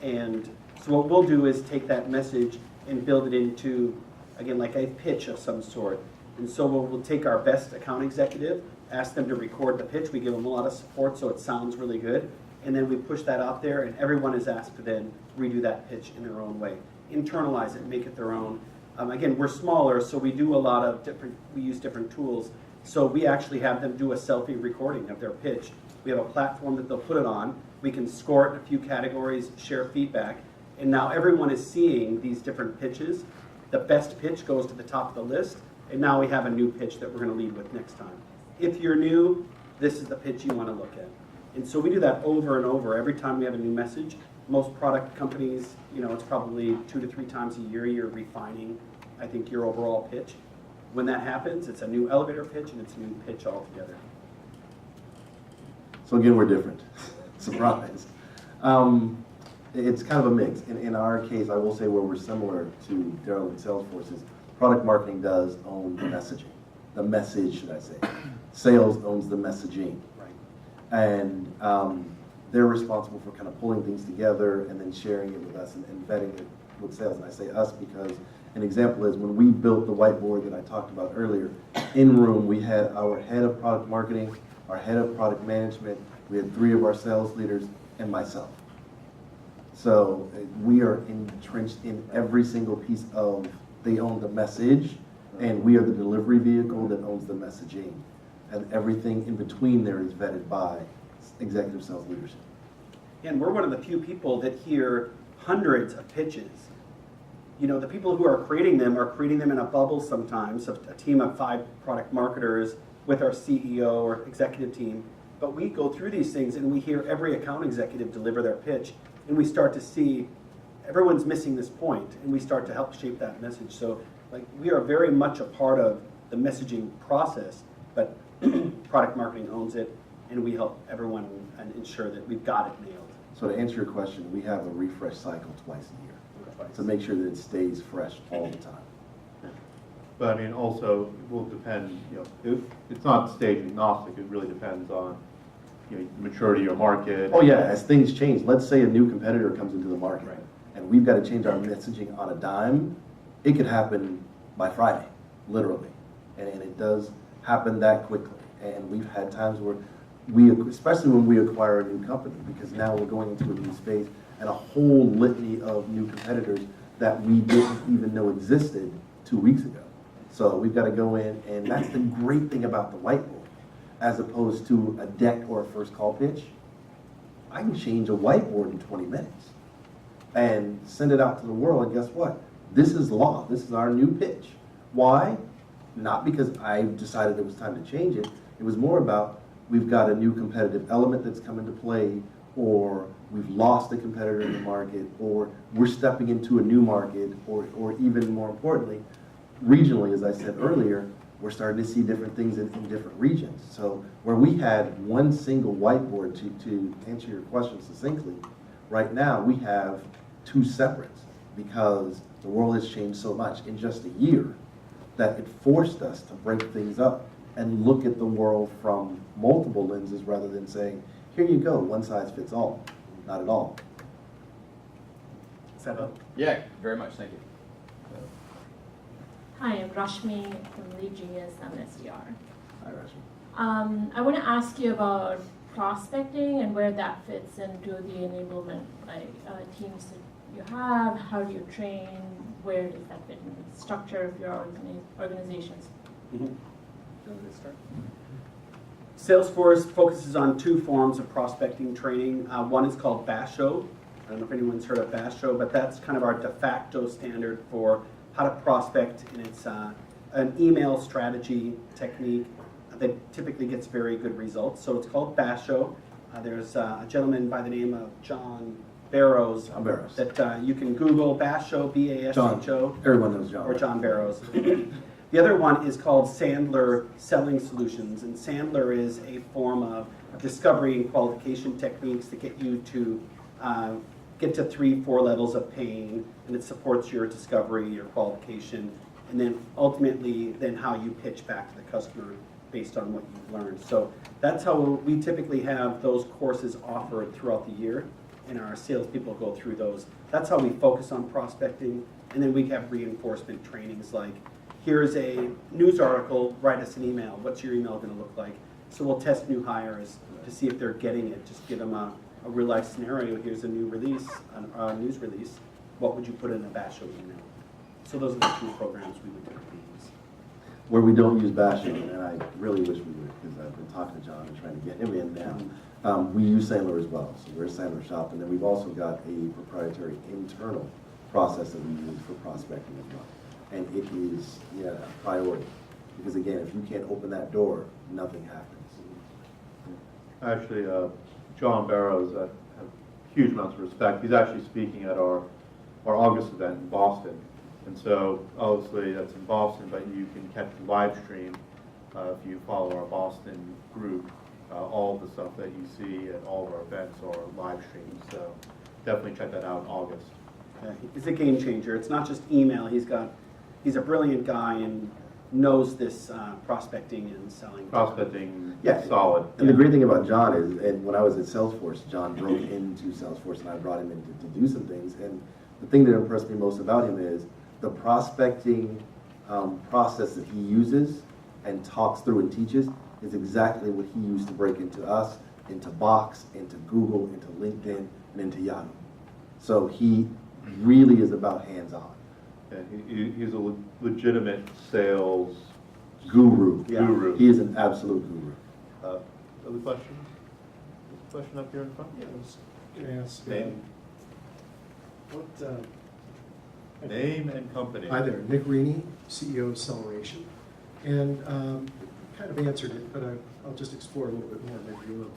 And so what we'll do is take that message and build it into, again, like a pitch of some sort. And so we'll take our best account executive, ask them to record the pitch. We give them a lot of support so it sounds really good. And then we push that out there, and everyone is asked to then redo that pitch in their own way. Internalize it, make it their own. Again, we're smaller, so we do a lot of we use different tools. So we actually have them do a selfie recording of their pitch. We have a platform that they'll put it on. We can score it in a few categories, share feedback, and now everyone is seeing these different pitches. The best pitch goes to the top of the list, and now we have a new pitch that we're going to lead with next time. If you're new, this is the pitch you want to look at. And so we do that over and over. Every time we have a new message, most product companies, it's probably 2 to 3 times a year you're refining, I think, your overall pitch. When that happens, it's a new elevator pitch and it's a new pitch altogether. So again, we're different. Surprise. It's kind of a mix. In our case, I will say where we're similar to Daryl and Salesforce is product marketing does own the messaging. The message, should I say. Sales owns the messaging. Right. And they're responsible for kind of pulling things together and then sharing it with us and vetting it with sales. And I say us because An example is when we built the whiteboard that I talked about earlier, in room we had our head of product marketing, our head of product management, we had 3 of our sales leaders, and myself. So we are entrenched in every single piece of, they own the message, and we are the delivery vehicle that owns the messaging. And everything in between there is vetted by executive sales leadership. And we're one of the few people that hear hundreds of pitches. You know, the people who are creating them in a bubble sometimes, of a team of 5 product marketers with our CEO or executive team. But we go through these things and we hear every account executive deliver their pitch, and we start to see everyone's missing this point, and we start to help shape that message. So, like, we are very much a part of the messaging process, but product marketing owns it, and we help everyone and ensure that we've got it nailed. So to answer your question, we have a refresh cycle twice a year to make sure that it stays fresh all the time. But I mean, also, it will depend, you know, it's not stage agnostic, it really depends on, you know, the maturity of your market. Oh yeah, as things change, let's say a new competitor comes into the market, and we've got to change our messaging on a dime, it could happen by Friday, literally. And it does happen that quickly. And we've had times where especially when we acquire a new company, because now we're going into a new space and a whole litany of new competitors that we didn't even know existed 2 weeks ago. So we've got to go in, and that's the great thing about the whiteboard, as opposed to a deck or a first call pitch. I can change a whiteboard in 20 minutes and send it out to the world, and guess what? This is law. This is our new pitch. Why? Not because I decided it was time to change it. It was more about we've got a new competitive element that's come into play, or we've lost a competitor in the market, or we're stepping into a new market, or even more importantly, regionally, as I said earlier, we're starting to see different things in different regions. So where we had one single whiteboard to answer your question succinctly, right now we have 2 separates, because the world has changed so much in just a year that it forced us to break things up and look at the world from multiple lenses rather than saying, here you go, one size fits all. Not at all. Is that up? Yeah, very much, thank you. Hi, I'm Rashmi from Lead Genius. I'm an SDR. Hi, Rashmi. I want to ask you about prospecting and where that fits into the enablement, like teams that you have. How do you train? Where does that fit in the structure of your organizations? Mm-hmm. Do you want me to start? Salesforce focuses on 2 forms of prospecting training. One is called Basho. I don't know if anyone's heard of Basho, but that's kind of our de facto standard for how to prospect, and it's an email strategy technique that typically gets very good results. So it's called Basho. There's a gentleman by the name of John Barrows. John Barrows. That you can Google Basho, B-A-S-H-O. Everyone knows John. Or John Barrows. The other one is called Sandler Selling Solutions, and Sandler is a form of discovery and qualification techniques that get you to get to 3-4 levels of paying, and it supports your discovery, your qualification, and then ultimately then how you pitch back to the customer based on what you've learned. So that's how we typically have those courses offered throughout the year, and our salespeople go through those. That's how we focus on prospecting, and then we have reinforcement trainings like, here's a news article, write us an email. What's your email going to look like? So we'll test new hires to see if they're getting it. Just give them a real life scenario. Here's a new release, a news release. What would you put in a Basho email? So those are the 2 programs we would typically use. Where we don't use Basho, and I really wish we would, because I've been talking to John and trying to get him in now. We use Sandler as well, so we're a Sandler shop, and then we've also got a proprietary internal process that we use for prospecting as well. And it is a priority, because again, if you can't open that door, nothing happens. Actually, John Barrows, I have huge amounts of respect. He's actually speaking at our August event in Boston. And so, obviously, that's in Boston, but you can catch the live stream if you follow our Boston group. All of the stuff that you see at all of our events are live streams. So definitely check that out in August. He's a game changer. It's not just email. He's a brilliant guy and knows this prospecting and selling. Prospecting, Yeah, solid. And the great thing about John is, and when I was at Salesforce, John broke into Salesforce, and I brought him in to do some things. And the thing that impressed me most about him is the prospecting process that he uses and talks through and teaches is exactly what he used to break into us, into Box, into Google, into LinkedIn, and into Yahoo. So he really is about hands-on. Yeah, he's a legitimate sales Guru. Yeah. guru. He is an absolute guru. Other questions? Question up here in front? Yeah, I was gonna ask, Name, what, name and company. hi there, Nick Reaney, CEO of Acceleration. And kind of answered it, but I'll just explore a little bit more, maybe you will.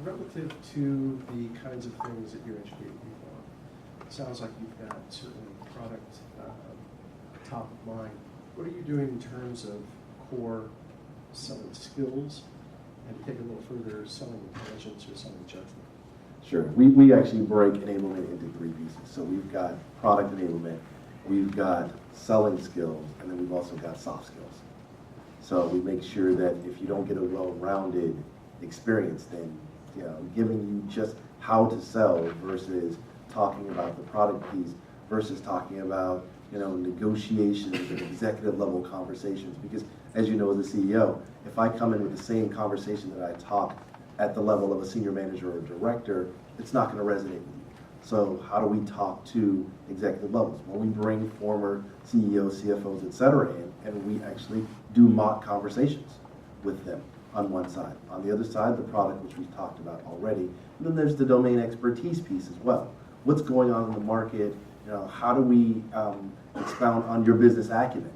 Relative to the kinds of things that you're educating people on, it sounds like you've got certainly product top of mind. What are you doing in terms of core selling skills, and to take a little further, selling intelligence or selling judgment? Sure. We actually break enablement into 3 pieces. So we've got product enablement, we've got selling skills, and then we've also got soft skills. So we make sure that if you don't get a well-rounded experience, then giving you just how to sell versus talking about the product piece versus talking about negotiations and executive level conversations. Because as you know, as a CEO, if I come in with the same conversation that I talk at the level of a senior manager or director, it's not going to resonate with you. So how do we talk to executive levels? Well, we bring former CEOs, CFOs, et cetera in, and we actually do mock conversations with them on one side. On the other side, the product, which we've talked about already. And then there's the domain expertise piece as well. What's going on in the market? How do we expound on your business acumen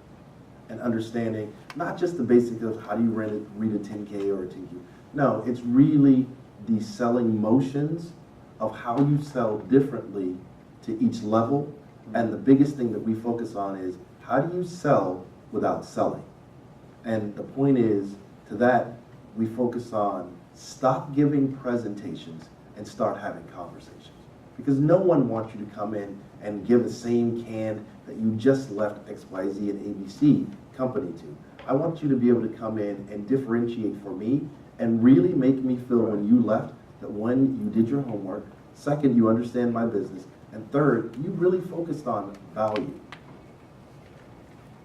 and understanding not just the basics of how do you read a 10K or a 10Q. No, it's really the selling motions of how you sell differently to each level. And the biggest thing that we focus on is how do you sell without selling? And the point is, to that, we focus on stop giving presentations and start having conversations. Because no one wants you to come in and give the same can that you just left XYZ and ABC company to. I want you to be able to come in and differentiate for me and really make me feel when you left that one, you did your homework, second, you understand my business, and third, you really focused on value.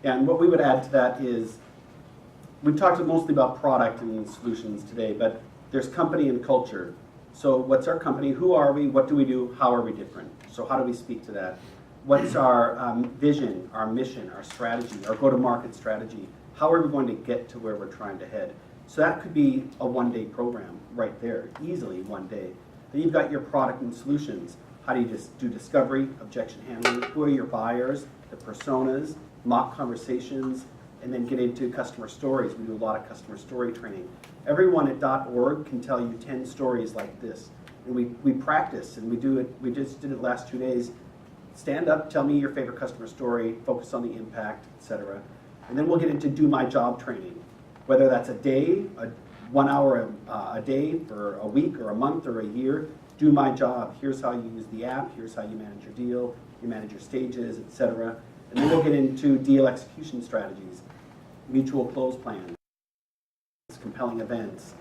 Yeah, and what we would add to that is, we've talked mostly about product and solutions today, but there's company and culture. So what's our company? Who are we? What do we do? How are we different? So how do we speak to that? What's our vision, our mission, our strategy, our go-to-market strategy? How are we going to get to where we're trying to head? So that could be a one-day program right there, easily one day. Then you've got your product and solutions. How do you just do discovery, objection handling? Who are your buyers, the personas, mock conversations, and then get into customer stories. We do a lot of customer story training. Everyone at .org can tell you 10 stories like this. And we practice, and we do it. We just did it last 2 days. Stand up, tell me your favorite customer story, focus on the impact, etc. And then we'll get into do my job training. Whether that's a day, 1 hour a day for a week or a month or a year, do my job. Here's how you use the app, here's how you manage your deal, you manage your stages, etc. And then we'll get into deal execution strategies, mutual close plans, compelling events,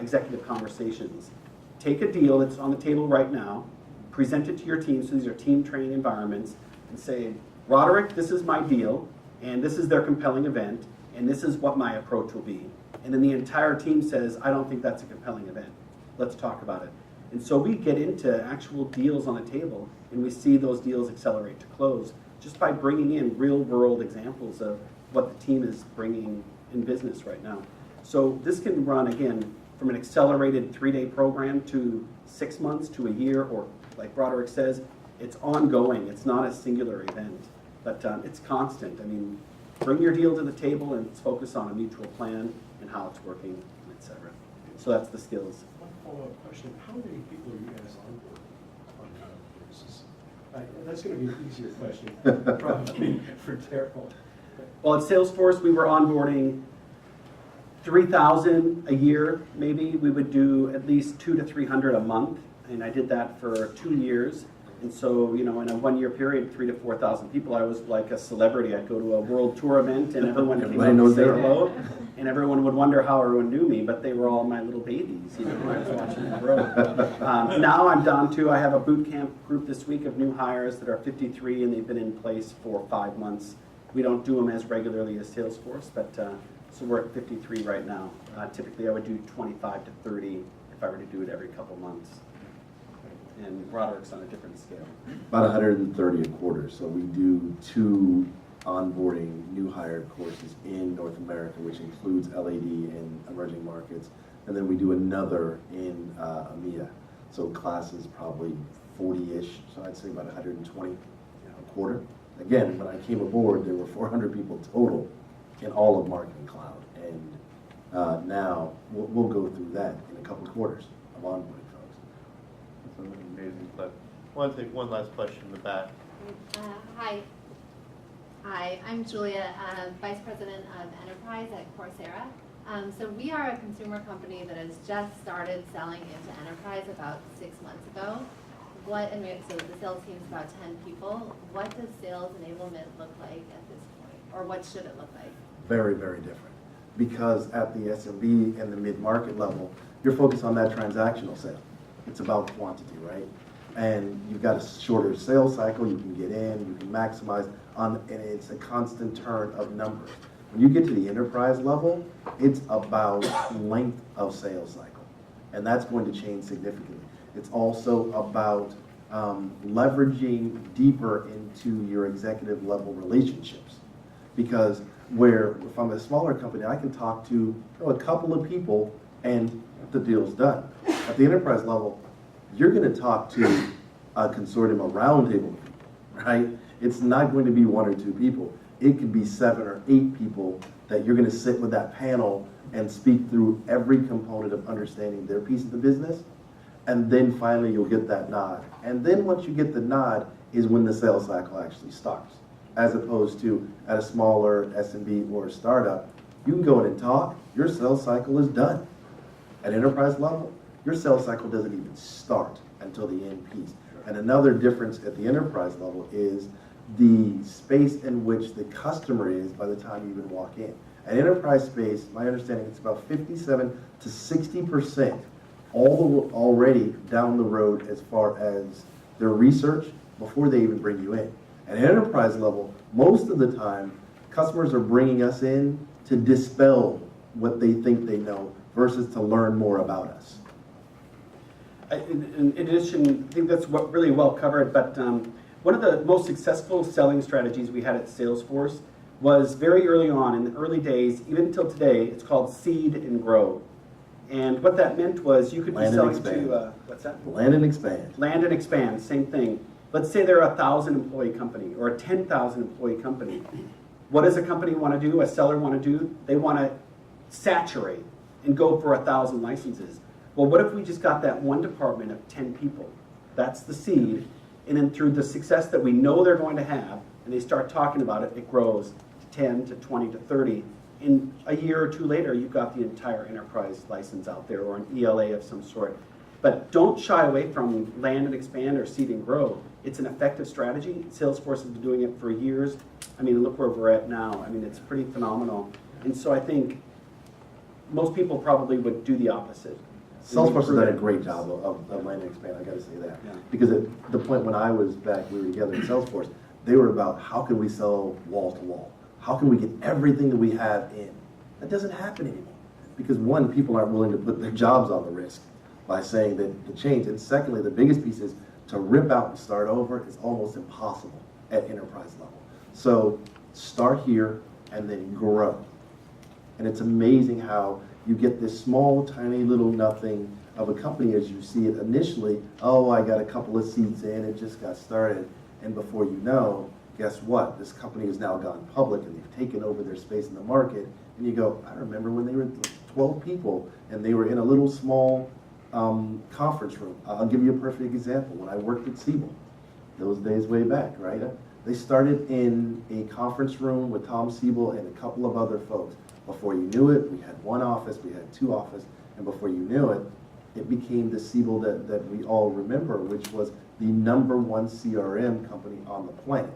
executive conversations. Take a deal that's on the table right now, present it to your team, so these are team training environments, and say, Roderick, this is my deal, and this is their compelling event, and this is what my approach will be. And then the entire team says, I don't think that's a compelling event. Let's talk about it. And so we get into actual deals on the table, and we see those deals accelerate to close just by bringing in real-world examples of what the team is bringing in business right now. So this can run, again, from an accelerated 3-day program to 6 months to a year, or like Roderick says, it's ongoing. It's not a singular event, but it's constant. I mean, bring your deal to the table and let's focus on a mutual plan and how it's working, etc. So that's the skills. One follow-up question, how many people are you guys onboarding on a basis? That's going to be an easier question, probably, for Daryl. Well, at Salesforce, we were onboarding 3,000 a year, maybe. We would do at least 200 to 300 a month, and I did that for 2 years. And so, in a 1-year period, 3,000 to 4,000 people, I was like a celebrity. I'd go to a world tour event, and everyone came Everybody up knows to say Daryl. hello. And everyone would wonder how everyone knew me, but they were all my little babies, you know, when I was watching them grow. Now I'm down to, I have a boot camp group this week of new hires that are 53, and they've been in place for 5 months. We don't do them as regularly as Salesforce, but so we're at 53 right now. Typically I would do 25 to 30 if I were to do it every couple months. And Roderick's on a different scale. About 130 a quarter. So we do 2 onboarding new hire courses in North America, which includes LAD and emerging markets. And then we do another in EMEA. So classes probably 40-ish, so I'd say about 120 a quarter. Again, when I came aboard, there were 400 people total in all of Marketing Cloud. And now we'll go through that in a couple of quarters of onboarding folks. That's an amazing clip. I want to take one last question in the back. Hi, I'm Julia, Vice President of Enterprise at Coursera. So we are a consumer company that has just started selling into enterprise about 6 months ago. So the sales team is about 10 people. What does sales enablement look like at this point? Or what should it look like? Very, very different. Because at the SMB and the mid-market level, you're focused on that transactional sale. It's about quantity, right? And you've got a shorter sales cycle, you can get in, you can maximize on, and it's a constant turn of numbers. When you get to the enterprise level, it's about length of sales cycle. And that's going to change significantly. It's also about leveraging deeper into your executive level relationships. Because where if I'm a smaller company, I can talk to a couple of people and the deal's done. At the enterprise level, you're going to talk to a consortium, a roundtable of people, right? It's not going to be 1 or 2 people. It could be 7 or 8 people that you're going to sit with that panel and speak through every component of understanding their piece of the business. And then finally you'll get that nod. And then once you get the nod is when the sales cycle actually starts. As opposed to at a smaller SMB or a startup, you can go in and talk, your sales cycle is done. At enterprise level, your sales cycle doesn't even start until the end piece. And another difference at the enterprise level is the space in which the customer is by the time you even walk in. At enterprise space, my understanding it's about 57 to 60% already down the road as far as their research before they even bring you in. At enterprise level, most of the time, customers are bringing us in to dispel what they think they know versus to learn more about us. In addition, I think that's really well covered, but one of the most successful selling strategies we had at Salesforce was very early on, in the early days, even until today, it's called seed and grow. And what that meant was you could be selling to, what's that? Land and expand. Land and expand, same thing. Let's say they're a 1,000 employee company or a 10,000 employee company. What does a company want to do, a seller want to do? They want to saturate and go for 1,000 licenses. Well, what if we just got that one department of 10 people? That's the seed. And then through the success that we know they're going to have, and they start talking about it, it grows to 10 to 20 to 30. In a year or 2 later, you've got the entire enterprise license out there or an ELA of some sort. But don't shy away from land and expand or seed and grow. It's an effective strategy. Salesforce has been doing it for years. I mean, look where we're at now. I mean, it's pretty phenomenal. And so I think most people probably would do the opposite. Salesforce has done a great job of land and expand, I gotta say that. Yeah. Because at the point when I was back, we were together at Salesforce, they were about how can we sell wall to wall? How can we get everything that we have in? That doesn't happen anymore. Because one, people aren't willing to put their jobs on the risk by saying that the change. And secondly, the biggest piece is to rip out and start over is almost impossible at enterprise level. So start here and then grow. And it's amazing how you get this small, tiny little nothing of a company as you see it initially. Oh, I got a couple of seats in, it just got started. And before you know, guess what? This company has now gone public and they've taken over their space in the market. And you go, I remember when they were 12 people and they were in a little small conference room. I'll give you a perfect example. When I worked at Siebel, those days way back, right? Yeah. They started in a conference room with Tom Siebel and a couple of other folks. Before you knew it, we had 1 office, we had 2 offices, and before you knew it, it became the Siebel that we all remember, which was the #1 CRM company on the planet.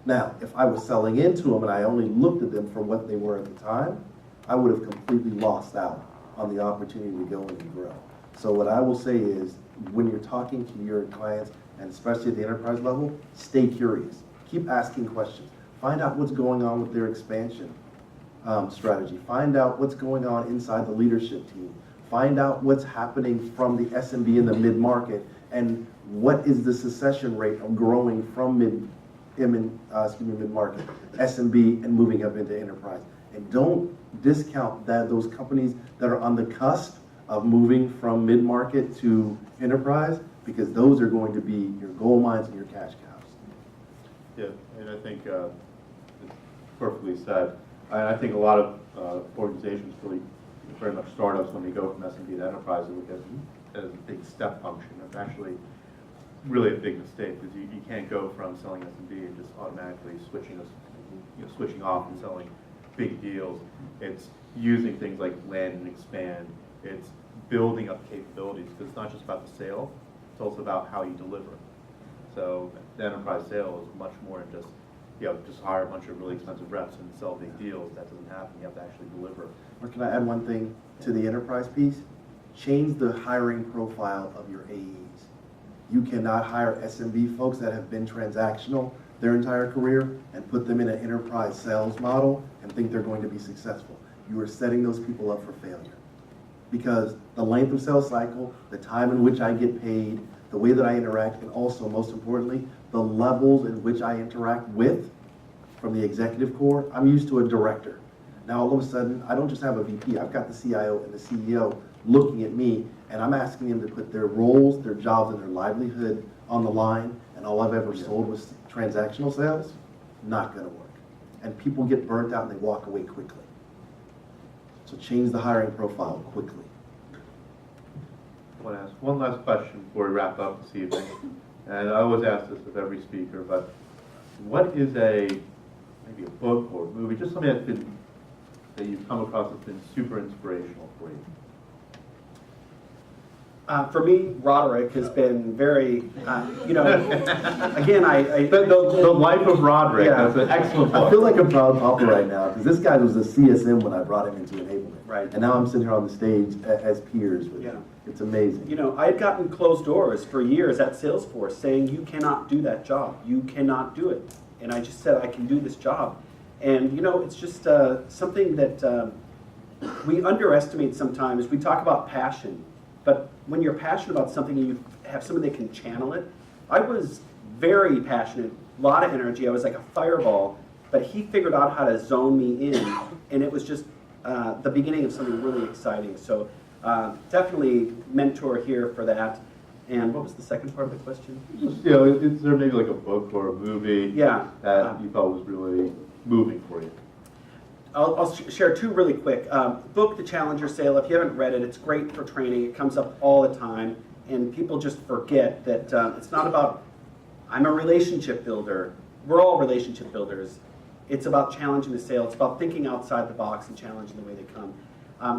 Now, if I was selling into them and I only looked at them for what they were at the time, I would have completely lost out on the opportunity to go in and grow. So what I will say is, when you're talking to your clients, and especially at the enterprise level, stay curious. Keep asking questions. Find out what's going on with their expansion strategy. Find out what's going on inside the leadership team. Find out what's happening from the SMB in the mid-market, and what is the succession rate of growing from mid-market, SMB, and moving up into enterprise. And don't discount those companies that are on the cusp of moving from mid-market to enterprise, because those are going to be your gold mines and your cash cows. Yeah, and I think it's perfectly said. I think a lot of organizations, really very much startups, when they go from SMB to enterprise, they look at it as a big step function. It's actually really a big mistake, because you can't go from selling SMB and just automatically switching off and selling big deals. It's using things like land and expand. It's building up capabilities, because it's not just about the sale, it's also about how you deliver. So the enterprise sale is much more than just hire a bunch of really expensive reps and sell big deals. That doesn't happen. You have to actually deliver. Or can I add one thing to the enterprise piece? Change the hiring profile of your AEs. You cannot hire SMB folks that have been transactional their entire career and put them in an enterprise sales model and think they're going to be successful. You are setting those people up for failure. Because the length of sales cycle, the time in which I get paid, the way that I interact, and also, most importantly, the levels in which I interact with, from the executive core, I'm used to a director. Now all of a sudden, I don't just have a VP, I've got the CIO and the CEO looking at me, and I'm asking them to put their roles, their jobs, and their livelihood on the line, and all I've ever sold was transactional sales. Not gonna work. And people get burnt out and they walk away quickly. So change the hiring profile quickly. I want to ask one last question before we wrap up this evening. And I always ask this of every speaker, but what is maybe a book or a movie, just something that you've come across that's been super inspirational for you? For me, Roderick has been very, again, The Life of Roderick, Yeah. that's an excellent book. I feel like a proud papa right now, because this guy was a CSM when I brought him into Enablement. Right. And now I'm sitting here on the stage as peers with Yeah. him. It's amazing. I had gotten closed doors for years at Salesforce saying, you cannot do that job. You cannot do it. And I just said, I can do this job. And, it's just something that we underestimate sometimes. We talk about passion, but when you're passionate about something and you have somebody that can channel it, I was very passionate, a lot of energy. I was like a fireball, but he figured out how to zone me in, and it was just the beginning of something really exciting. So definitely mentor here for that. And what was the second part of the question? Just, is there maybe like a book or a movie Yeah. that you felt was really moving for you? I'll share two really quick. Book, The Challenger Sale. If you haven't read it, it's great for training. It comes up all the time, and people just forget that it's not about, I'm a relationship builder. We're all relationship builders. It's about challenging the sale. It's about thinking outside the box and challenging the way they come.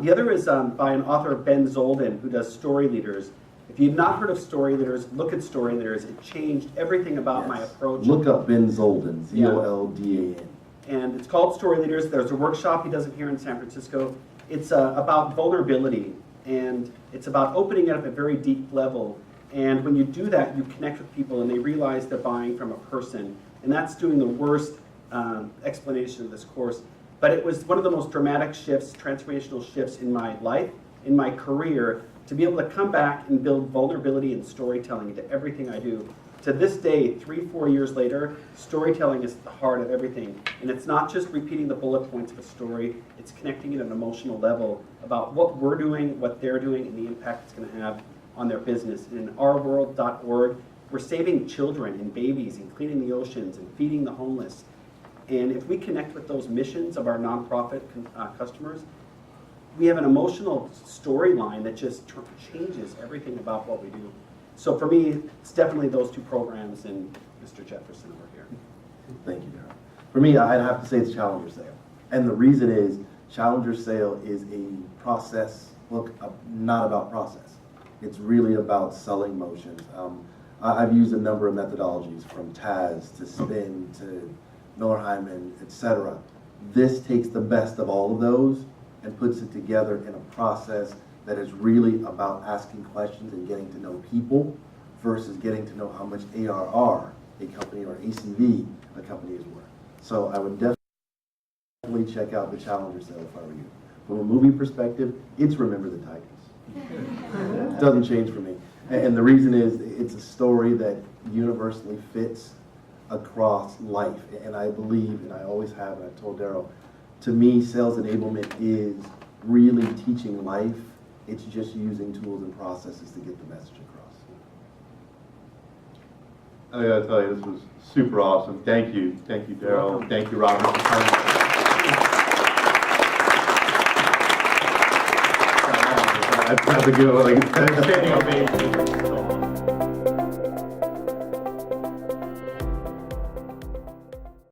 The other is by an author, Ben Zolden, who does Story Leaders. If you've not heard of Story Leaders, look at Story Leaders. It changed everything about my approach. Look up Ben Zolden, Z-O-L-D-A-N. And it's called Story Leaders. There's a workshop he does it here in San Francisco. It's about vulnerability, and it's about opening it up at a very deep level. And when you do that, you connect with people, and they realize they're buying from a person. And that's doing the worst explanation of this course. But it was one of the most dramatic shifts, transformational shifts in my life, in my career, to be able to come back and build vulnerability and storytelling into everything I do. To this day, 3-4 years later, storytelling is at the heart of everything. And it's not just repeating the bullet points of a story, it's connecting at an emotional level about what we're doing, what they're doing, and the impact it's going to have on their business. And in ourworld.org, we're saving children and babies and cleaning the oceans and feeding the homeless. And if we connect with those missions of our nonprofit customers, we have an emotional storyline that just changes everything about what we do. So for me, it's definitely those two programs and Mr. Jefferson over here. Thank you, Daryl. For me, I'd have to say it's Challenger Sale. And the reason is, Challenger Sale is a process, not about process. It's really about selling motions. I've used a number of methodologies, from TAS to SPIN to Miller-Hyman, etc. This takes the best of all of those and puts it together in a process that is really about asking questions and getting to know people versus getting to know how much ARR a company or ACV a company is worth. So I would definitely check out the Challenger sale if I were you. From a movie perspective, it's Remember the Titans. It doesn't change for me. And the reason is it's a story that universally fits across life. And I believe, and I always have, and I told Daryl, to me, sales enablement is really teaching life. It's just using tools and processes to get the message across. I gotta tell you, this was super awesome. Thank you, Daryl. Thank you, Robert, for coming. That's a good one, like standing ovation.